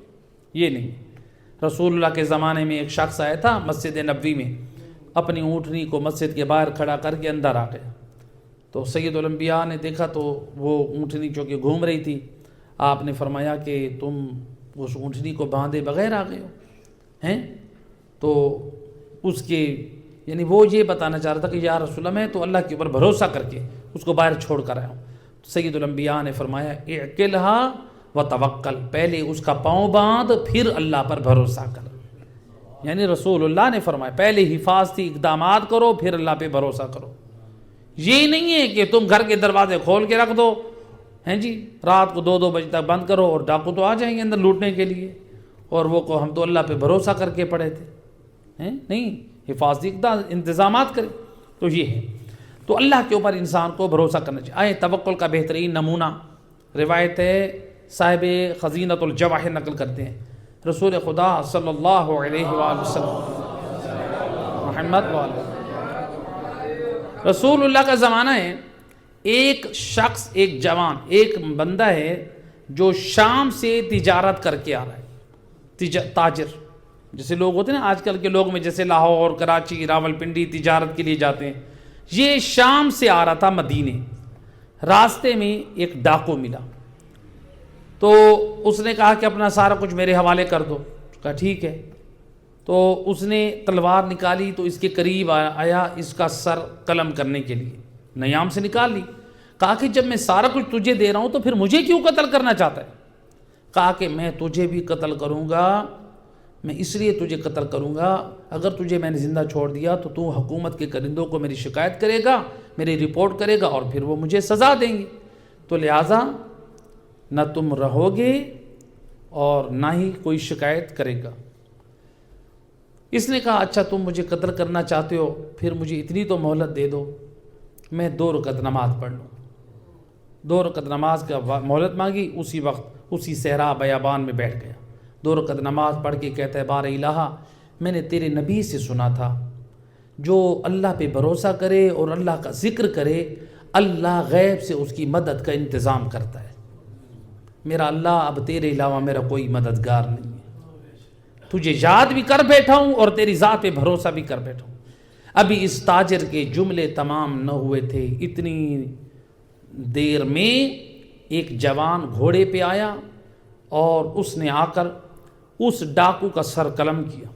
یہ نہیں۔ رسول اللہ کے زمانے میں ایک شخص آیا تھا مسجد نبوی میں، اپنی اونٹنی کو مسجد کے باہر کھڑا کر کے اندر آ گیا، تو سید الانبیاء نے دیکھا تو وہ اونٹنی چونکہ گھوم رہی تھی، آپ نے فرمایا کہ تم اس اونٹنی کو باندھے بغیر آ گئے ہو ہیں؟ تو اس کے یعنی وہ یہ بتانا چاہ رہا تھا کہ یا رسول اللہ میں تو اللہ کے اوپر بھروسہ کر کے اس کو باہر چھوڑ کر آیا ہوں۔ سید الانبیاء نے فرمایا اعقلھا وتوکل، پہلے اس کا پاؤں باندھ پھر اللہ پر بھروسہ کر۔ یعنی رسول اللہ نے فرمایا پہلے حفاظتی اقدامات کرو پھر اللہ پہ بھروسہ کرو۔ یہ نہیں ہے کہ تم گھر کے دروازے کھول کے رکھ دو ہیں جی، رات کو 2-2 بجے تک بند کرو اور ڈاکو تو آ جائیں گے اندر لوٹنے کے لیے، اور وہ کو ہم تو اللہ پہ بھروسہ کر کے پڑے تھے ہیں، نہیں، حفاظتی انتظامات کریں۔ تو یہ ہے، تو اللہ کے اوپر انسان کو بھروسہ کرنا چاہیے۔ آئے توکل کا بہترین نمونہ روایت ہے صاحب خزینۃ الجواہر نقل کرتے ہیں، رسول خدا صلی اللہ علیہ وآلہ وسلم محمد وآلہ، رسول اللہ کا زمانہ ہے، ایک شخص، ایک جوان، ایک بندہ ہے جو شام سے تجارت کر کے آ رہا ہے، تاجر، جیسے لوگ ہوتے ہیں نا آج کل کے لوگ میں، جیسے لاہور، کراچی، راولپنڈی تجارت کے لیے جاتے ہیں، یہ شام سے آ رہا تھا مدینے، راستے میں ایک ڈاکو ملا، تو اس نے کہا کہ اپنا سارا کچھ میرے حوالے کر دو، کہا ٹھیک ہے، تو اس نے تلوار نکالی تو اس کے قریب آیا اس کا سر قلم کرنے کے لیے، نیام سے نکال لی، کہا کہ جب میں سارا کچھ تجھے دے رہا ہوں تو پھر مجھے کیوں قتل کرنا چاہتا ہے؟ کہا کہ میں تجھے بھی قتل کروں گا، میں اس لیے تجھے قتل کروں گا، اگر تجھے میں نے زندہ چھوڑ دیا تو تو حکومت کے کرندوں کو میری شکایت کرے گا، میری رپورٹ کرے گا اور پھر وہ مجھے سزا دیں گے، تو لہٰذا نہ تم رہو گے اور نہ ہی کوئی شکایت کرے گا۔ اس نے کہا اچھا تم مجھے قتل کرنا چاہتے ہو، پھر مجھے اتنی تو مہلت دے دو، میں 2 رکعت نماز پڑھ لوں۔ 2 رکعت نماز کا مہلت مانگی، اسی وقت اسی صحرا بیابان میں بیٹھ گیا، 2 رکعت نماز پڑھ کے کہتا ہے بار الہ میں نے تیرے نبی سے سنا تھا جو اللہ پہ بھروسہ کرے اور اللہ کا ذکر کرے اللہ غیب سے اس کی مدد کا انتظام کرتا ہے۔ میرا اللہ اب تیرے علاوہ میرا کوئی مددگار نہیں ہے، تجھے یاد بھی کر بیٹھا ہوں اور تیری ذات پہ بھروسہ بھی کر بیٹھا ہوں۔ ابھی اس تاجر کے جملے تمام نہ ہوئے تھے، اتنی دیر میں ایک جوان گھوڑے پہ آیا اور اس نے آ کر اس ڈاکو کا سر قلم کیا،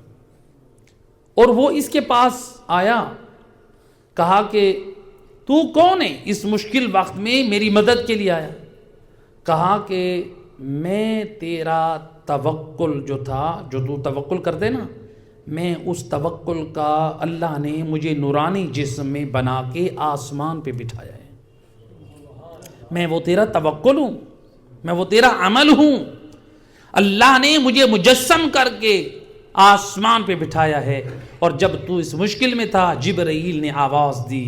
اور وہ اس کے پاس آیا، کہا کہ تو کون ہے اس مشکل وقت میں میری مدد کے لیے آیا؟ کہا کہ میں تیرا توکل جو تھا، جو تو توکل کرتے نا، میں اس توکل کا اللہ نے مجھے نورانی جسم میں بنا کے آسمان پہ بٹھایا ہے، میں وہ تیرا توکل ہوں، میں وہ تیرا عمل ہوں، اللہ نے مجھے مجسم کر کے آسمان پہ بٹھایا ہے۔ اور جب تو اس مشکل میں تھا جبرائیل نے آواز دی،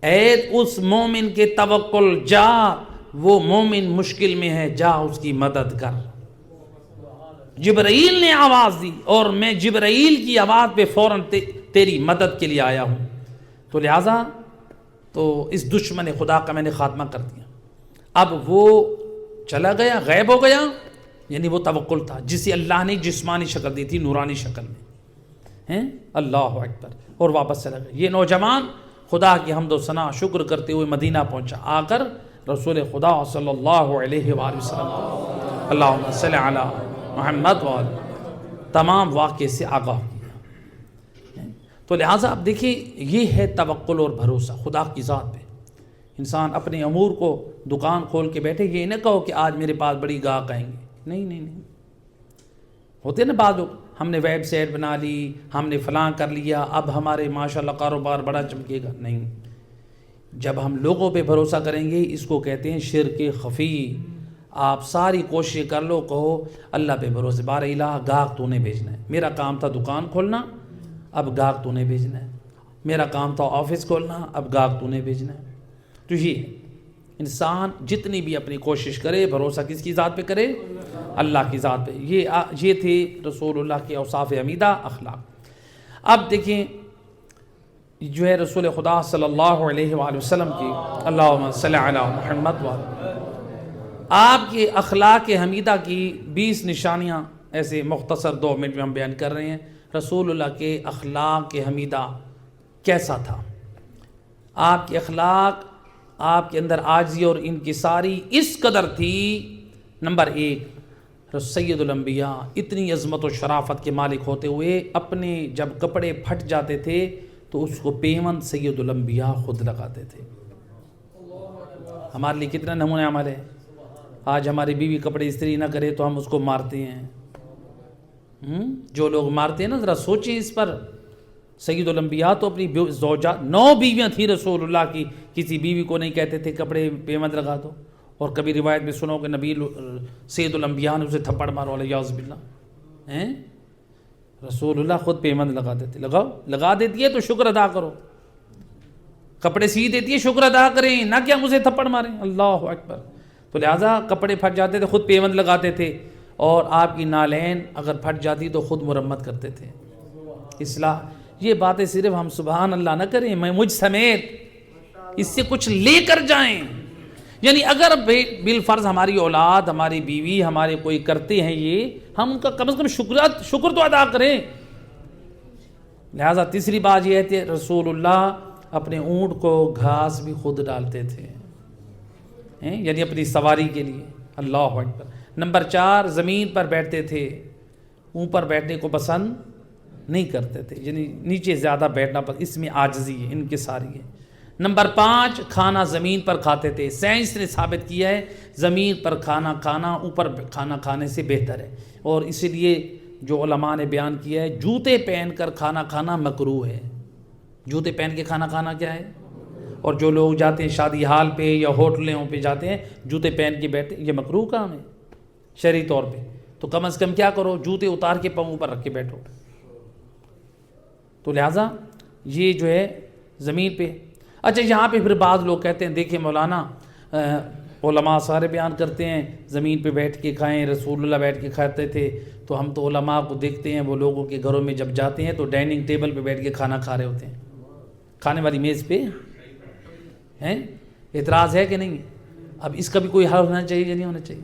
اے اس مومن کے توکل، جا، وہ مومن مشکل میں ہے، جا اس کی مدد کر۔ جبرائیل نے آواز دی اور میں جبرائیل کی آواز پہ فوراً تیری مدد کے لیے آیا ہوں۔ تو لہٰذا تو اس دشمن خدا کا میں نے خاتمہ کر دیا۔ اب وہ چلا گیا، غائب ہو گیا، یعنی وہ توکل تھا جسے اللہ نے جسمانی شکل دی تھی، نورانی شکل میں، اللہ اکبر، اور واپس چلا گیا۔ یہ نوجوان خدا کی حمد و ثنا شکر کرتے ہوئے مدینہ پہنچا، آ کر رسول خدا صلی اللہ علیہ وآلہ وسلم کو اللہم صلی علی محمد وآلہ تمام واقعے سے آگاہ کیا۔ تو لہٰذا اب دیکھیں یہ ہے توکل اور بھروسہ خدا کی ذات پہ۔ انسان اپنے امور کو دکان کھول کے بیٹھے، یہ نہ کہو کہ آج میرے پاس بڑی گاہک آئیں گے، نہیں، ہوتے نا بعض لوگ، ہم نے ویب سائٹ بنا لی، ہم نے فلاں کر لیا، اب ہمارے ماشاءاللہ کاروبار بڑا چمکے گا، نہیں۔ جب ہم لوگوں پہ بھروسہ کریں گے، اس کو کہتے ہیں شرک خفی۔ آپ ساری کوشش کر لو، کہو اللہ پہ بھروسے، بار الہ گاہک تو نے بھیجنا ہے، میرا کام تھا دکان کھولنا، اب گاہک تو نے بھیجنا ہے، میرا کام تھا آفس کھولنا، اب گاہک تو نے بھیجنا ہے۔ تو یہ انسان جتنی بھی اپنی کوشش کرے، بھروسہ کس کی ذات پہ کرے؟ اللہ کی ذات پہ۔ یہ تھے رسول اللہ کے اوصاف حمیدہ، اخلاق۔ اب دیکھیں جو ہے رسول خدا صلی اللہ علیہ وآلہ وسلم کی، اللہم صلی علی محمد وآلہ، آپ کے اخلاق حمیدہ کی 20 نشانیاں ایسے مختصر 2 منٹ میں ہم بیان کر رہے ہیں۔ رسول اللہ کے اخلاق حمیدہ کیسا تھا؟ آپ کے اخلاق، آپ کے اندر عاجزی اور انکساری اس قدر تھی۔ نمبر 1، سید الانبیاء اتنی عظمت و شرافت کے مالک ہوتے ہوئے اپنے جب کپڑے پھٹ جاتے تھے تو اس کو پیوند سید الانبیاء خود لگاتے تھے۔ ہمارے لیے کتنا نمونہ عمل ہے۔ آج ہماری بیوی کپڑے استری نہ کرے تو ہم اس کو مارتے ہیں۔ جو لوگ مارتے ہیں نا، ذرا سوچیں اس پر۔ سید الانبیاء تو اپنی زوجات 9 بیویاں تھیں رسول اللہ کی، کسی بیوی کو نہیں کہتے تھے کپڑے پیوند لگا دو۔ اور کبھی روایت میں سنو کہ نبی سید الانبیاء نے اسے تھپڑ مارو، الیاذ باللہ۔ رسول اللہ خود پیوند لگا دیتے، لگا دیتی ہے تو شکر ادا کرو، کپڑے سی دیتی ہے شکر ادا کریں، نہ کہ ہم اسے تھپڑ ماریں، اللہ اکبر۔ تو لہٰذا کپڑے پھٹ جاتے تھے خود پیوند لگاتے تھے، اور آپ کی نالین اگر پھٹ جاتی تو خود مرمت کرتے تھے، اصلاح۔ یہ باتیں صرف ہم سبحان اللہ نہ کریں، میں مجھ سمیت اس سے کچھ لے کر جائیں۔ یعنی اگر بالفرض ہماری اولاد، ہماری بیوی، ہمارے کوئی کرتے ہیں یہ، ہم ان کا کم از کم شکر تو ادا کریں۔ لہٰذا تیسری بات یہ ہے کہ رسول اللہ اپنے اونٹ کو گھاس بھی خود ڈالتے تھے، یعنی اپنی سواری کے لیے، اللہ اکبر۔ نمبر 4، زمین پر بیٹھتے تھے، اوپر بیٹھنے کو پسند نہیں کرتے تھے، یعنی نیچے زیادہ بیٹھنا پسند، اس میں عاجزی ہے، انکساری ہے۔ نمبر 5، کھانا زمین پر کھاتے تھے۔ سائنس نے ثابت کیا ہے زمین پر کھانا کھانا اوپر کھانا کھانے سے بہتر ہے، اور اسی لیے جو علماء نے بیان کیا ہے جوتے پہن کر کھانا کھانا مکروہ ہے۔ جوتے پہن کے کھانا کھانا کیا ہے؟ اور جو لوگ جاتے ہیں شادی حال پہ یا ہوٹلوں پہ جاتے ہیں جوتے پہن کے بیٹھتے، یہ مکروہ کام ہے شرعی طور پہ۔ تو کم از کم کیا کرو، جوتے اتار کے پاؤں پر رکھ کے بیٹھو۔ تو لہٰذا یہ جو ہے زمین پہ۔ اچھا، یہاں پہ پھر بعض لوگ کہتے ہیں دیکھیں مولانا، علماء سارے بیان کرتے ہیں زمین پہ بیٹھ کے کھائیں، رسول اللہ بیٹھ کے کھاتے تھے، تو ہم تو علماء کو دیکھتے ہیں وہ لوگوں کے گھروں میں جب جاتے ہیں تو ڈائننگ ٹیبل پہ بیٹھ کے کھانا کھا رہے ہوتے ہیں، کھانے والی میز پہ ہیں۔ اعتراض ہے کہ نہیں؟ اب اس کا بھی کوئی حل ہونا چاہیے یا نہیں ہونا چاہیے؟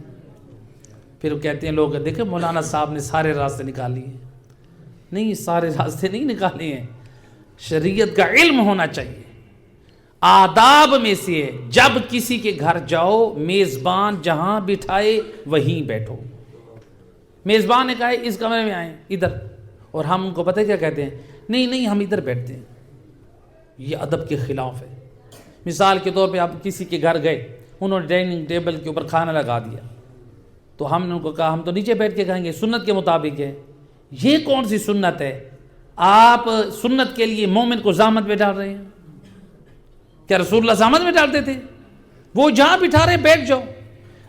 پھر وہ کہتے ہیں لوگ دیکھیں مولانا صاحب نے سارے راستے نکال لیے، نہیں سارے راستے نہیں نکالے ہیں، شریعت کا علم ہونا چاہیے۔ آداب میں سے ہے جب کسی کے گھر جاؤ میزبان جہاں بٹھائے وہیں بیٹھو۔ میزبان نے کہا ہے اس کمرے میں آئیں ادھر، اور ہم ان کو پتہ ہے کیا کہتے ہیں؟ نہیں ہم ادھر بیٹھتے ہیں۔ یہ ادب کے خلاف ہے۔ مثال کے طور پہ آپ کسی کے گھر گئے، انہوں نے ڈائننگ ٹیبل کے اوپر کھانا لگا دیا، تو ہم نے ان کو کہا ہم تو نیچے بیٹھ کے کھائیں گے، سنت کے مطابق ہے۔ یہ کون سی سنت ہے؟ آپ سنت کے لیے مومن کو زحمت میں ڈال رہے ہیں؟ کیا رسول اللہ زحمت میں ڈالتے تھے؟ وہ جہاں بٹھا رہے بیٹھ جاؤ۔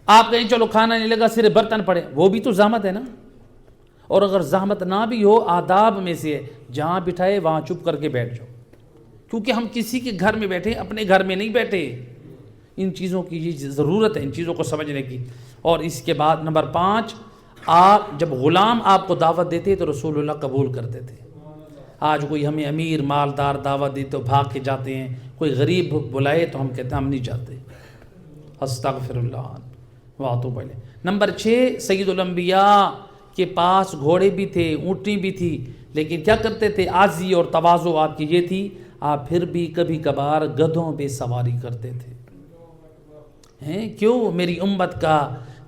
آپ کہیں چلو کھانا نہیں لگا صرف برتن پڑے، وہ بھی تو زحمت ہے نا۔ اور اگر زحمت نہ بھی ہو آداب میں سے ہے جہاں بٹھائے وہاں چپ کر کے بیٹھ جاؤ، کیونکہ ہم کسی کے گھر میں بیٹھے اپنے گھر میں نہیں بیٹھے۔ ان چیزوں کی یہ ضرورت ہے، ان چیزوں کو سمجھنے کی۔ اور اس کے بعد نمبر 5، آپ جب غلام آپ کو دعوت دیتے تو رسول اللہ قبول کرتے تھے۔ آج کوئی ہمیں امیر مالدار دعوت دیتے تو بھاگ کے جاتے ہیں، کوئی غریب بلائے تو ہم کہتے ہیں ہم نہیں جاتے، استغفر اللہ واتوب الیہ۔ نمبر 6، سید الانبیاء کے پاس گھوڑے بھی تھے، اونٹنی بھی تھی، لیکن کیا کرتے تھے؟ عاجزی اور تواضع آپ کی یہ تھی، آپ پھر بھی کبھی کبھار گدھوں پہ سواری کرتے تھے۔ کیوں؟ میری امت کا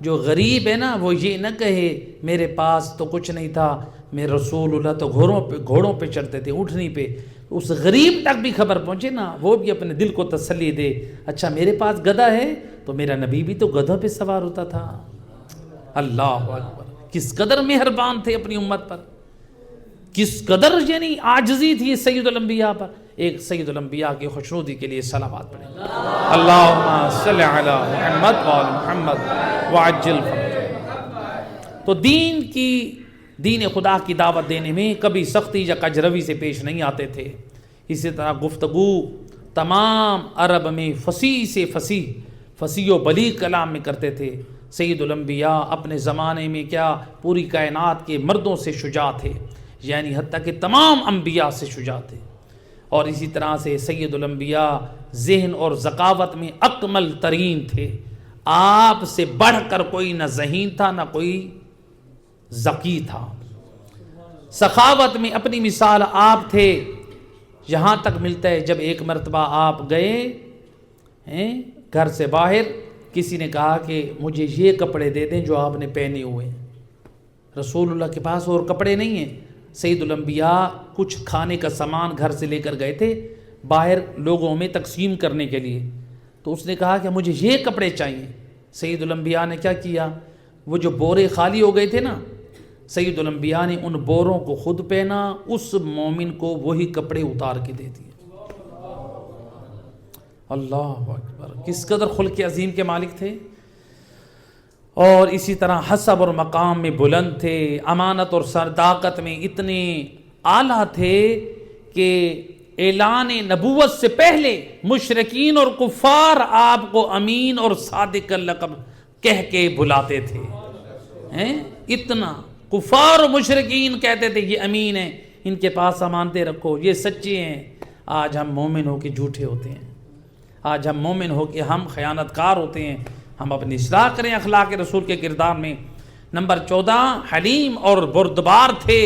جو غریب ہے نا وہ یہ نہ کہے میرے پاس تو کچھ نہیں تھا، میرے رسول اللہ تو گھوڑوں پہ چڑھتے تھے، اونٹنی پہ۔ اس غریب تک بھی خبر پہنچے نا، وہ بھی اپنے دل کو تسلی دے، اچھا میرے پاس گدھا ہے تو میرا نبی بھی تو گدھوں پہ سوار ہوتا تھا۔ اللہ اکبر، کس قدر مہربان تھے اپنی امت پر، کس قدر یعنی عاجزی تھی سید الانبیاء پر۔ ایک سید الانبیاء کی خوشنودی کے لیے صلوات پڑھیں۔ اللہم صلی علی محمد وآل محمد وعجل فرجہ۔ تو دین خدا کی دعوت دینے میں کبھی سختی یا کجروی سے پیش نہیں آتے تھے۔ اسی طرح گفتگو تمام عرب میں فصیح سے فصیح و بلیغ کلام میں کرتے تھے۔ سید الانبیاء اپنے زمانے میں کیا پوری کائنات کے مردوں سے شجاع تھے، یعنی حتیٰ کہ تمام انبیاء سے شجاع تھے۔ اور اسی طرح سے سید الانبیاء ذہن اور ذکاوت میں اکمل ترین تھے۔ آپ سے بڑھ کر کوئی نہ ذہین تھا نہ کوئی ذکی تھا۔ سخاوت میں اپنی مثال آپ تھے، یہاں تک ملتا ہے جب ایک مرتبہ آپ گئے گھر سے باہر، کسی نے کہا کہ مجھے یہ کپڑے دے دیں جو آپ نے پہنے ہوئے ہیں۔ رسول اللہ کے پاس اور کپڑے نہیں ہیں۔ سید الانبیاء کچھ کھانے کا سامان گھر سے لے کر گئے تھے باہر لوگوں میں تقسیم کرنے کے لیے، تو اس نے کہا کہ مجھے یہ کپڑے چاہیے۔ سید الانبیاء نے کیا کیا؟ وہ جو بورے خالی ہو گئے تھے نا، سید الانبیاء نے ان بوروں کو خود پہنا، اس مومن کو وہی کپڑے اتار کے دے دیے۔ اللہ اکبر، کس قدر خلق عظیم کے مالک تھے۔ اور اسی طرح حسب اور مقام میں بلند تھے، امانت اور صداقت میں اتنے اعلیٰ تھے کہ اعلان نبوت سے پہلے مشرکین اور کفار آپ کو امین اور صادق کا لقب کہہ کے بلاتے تھے۔ اتنا کفار و مشرکین کہتے تھے یہ امین ہیں، ان کے پاس امانتیں رکھو، یہ سچے ہیں۔ آج ہم مومن ہو کے جھوٹے ہوتے ہیں، آج ہم مومن ہو کے ہم خیانت کار ہوتے ہیں۔ ہم اپنی اصلاح کریں اخلاق رسول کے کردار میں۔ نمبر 14، حلیم اور بردبار تھے۔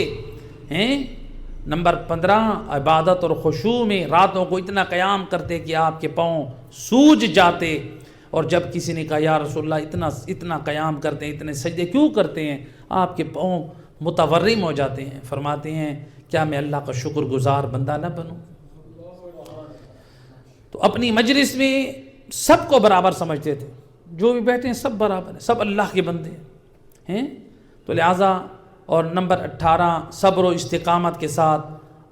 نمبر 15، عبادت اور خشوع میں راتوں کو اتنا قیام کرتے کہ آپ کے پاؤں سوج جاتے، اور جب کسی نے کہا یا رسول اللہ اتنا قیام کرتے ہیں، اتنے سجدے کیوں کرتے ہیں؟ آپ کے پاؤں متورم ہو جاتے ہیں۔ فرماتے ہیں کیا میں اللہ کا شکر گزار بندہ نہ بنوں؟ تو اپنی مجلس میں سب کو برابر سمجھتے تھے، جو بھی بیٹھے ہیں سب برابر ہیں، سب اللہ کے بندے ہیں۔ تو لہٰذا اور نمبر 18، صبر و استقامت کے ساتھ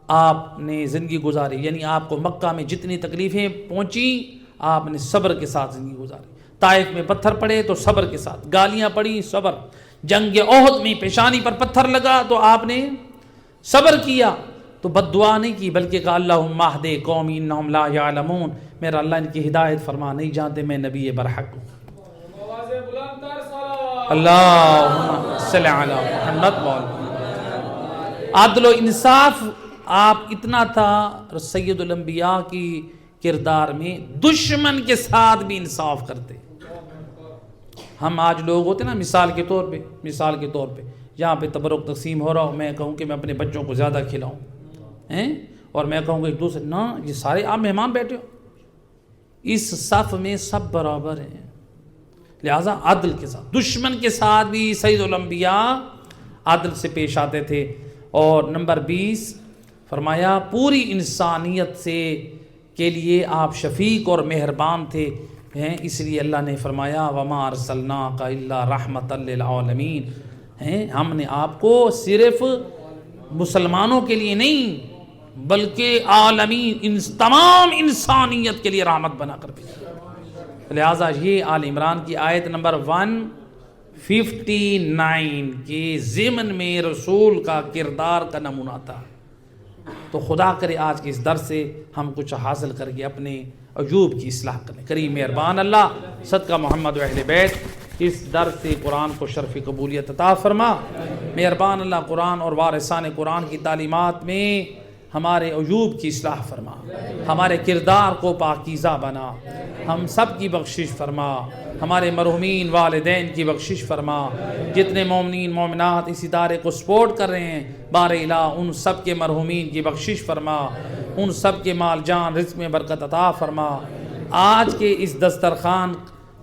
آپ نے زندگی گزاری، یعنی آپ کو مکہ میں جتنی تکلیفیں پہنچیں آپ نے صبر کے ساتھ زندگی گزاری۔ طائف میں پتھر پڑے تو صبر کے ساتھ، گالیاں پڑی صبر، جنگ احد میں پیشانی پر پتھر لگا تو آپ نے صبر کیا، تو بد دعا نہیں کی بلکہ کہا اللہم اہد قومی انہم لا یعلمون، میرا اللہ ان کی ہدایت فرما، نہیں جانتے میں نبی برحق ہوں۔ اللہم صلی علی محمد مولا۔ عدل و انصاف آپ اتنا تھا سید الانبیاء کی کردار میں، دشمن کے ساتھ بھی انصاف کرتے۔ ہم آج لوگ ہوتے نا مثال کے طور پہ یہاں پہ تبرک تقسیم ہو رہا ہو، میں کہوں کہ میں اپنے بچوں کو زیادہ کھلاؤں اور میں کہوں کہ دوسرے نہ، یہ سارے آپ مہمان بیٹھے ہو، اس صف میں سب برابر ہیں، لہٰذا عدل کے ساتھ، دشمن کے ساتھ بھی سید الانبیاء عدل سے پیش آتے تھے۔ اور نمبر 20 فرمایا پوری انسانیت سے کے لیے آپ شفیق اور مہربان تھے، اس لیے اللہ نے فرمایا وَمَا أَرْسَلْنَاكَ إِلَّا رَحْمَةً لِّلْعَالَمِينَ، ہم نے آپ کو صرف مسلمانوں کے لیے نہیں بلکہ عالمین، تمام انسانیت کے لیے رحمت بنا کر بھیجا۔ لہٰذا یہ آل عمران کی آیت نمبر 159 کے ضمن میں رسول کا کردار کا نمونہ تھا۔ تو خدا کرے آج کے اس درس سے ہم کچھ حاصل کر کے اپنے عیوب کی اصلاح کریں۔ کریم مہربان اللہ صدقہ محمد و اہل بیت اس درس سے قرآن کو شرف قبولیت عطا فرما۔ مہربان اللہ قرآن اور وارثان قرآن کی تعلیمات میں ہمارے عیوب کی اصلاح فرما، ہمارے کردار کو پاکیزہ بنا، ہم سب کی بخشش فرما، ہمارے مرحومین والدین کی بخشش فرما، جتنے مومنین مومنات اس ادارے کو سپورٹ کر رہے ہیں بار الہ ان سب کے مرحومین کی بخشش فرما، ان سب کے مال جان رزق میں برکت عطا فرما۔ آج کے اس دسترخوان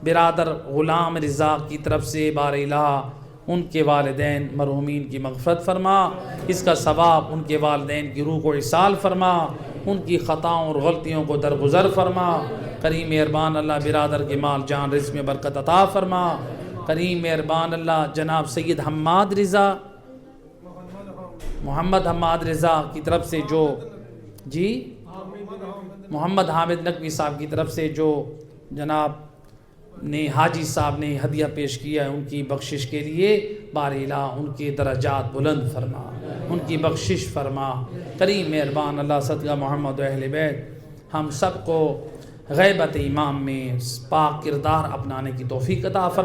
برادر غلام رضا کی طرف سے بار الہ ان کے والدین مرحومین کی مغفرت فرما، اس کا ثواب ان کے والدین کی روح کو اصال فرما، ان کی خطاؤں اور غلطیوں کو درگزر فرما۔ کریم مہربان اللہ برادر کے مال جان رزق میں برکت عطا فرما۔ کریم مہربان اللہ جناب سید محمد حماد رضا کی طرف سے جو محمد حامد نقوی صاحب کی طرف سے جو جناب نے حاجی صاحب نے ہدیہ پیش کیا ہے، ان کی بخشش کے لیے بار الہ ان کے درجات بلند فرما، ان کی بخشش فرما۔ کریم مہربان اللہ صدقہ محمد و اہل بیت ہم سب کو غیبت امام میں پاک کردار اپنانے کی توفیق عطا فرما۔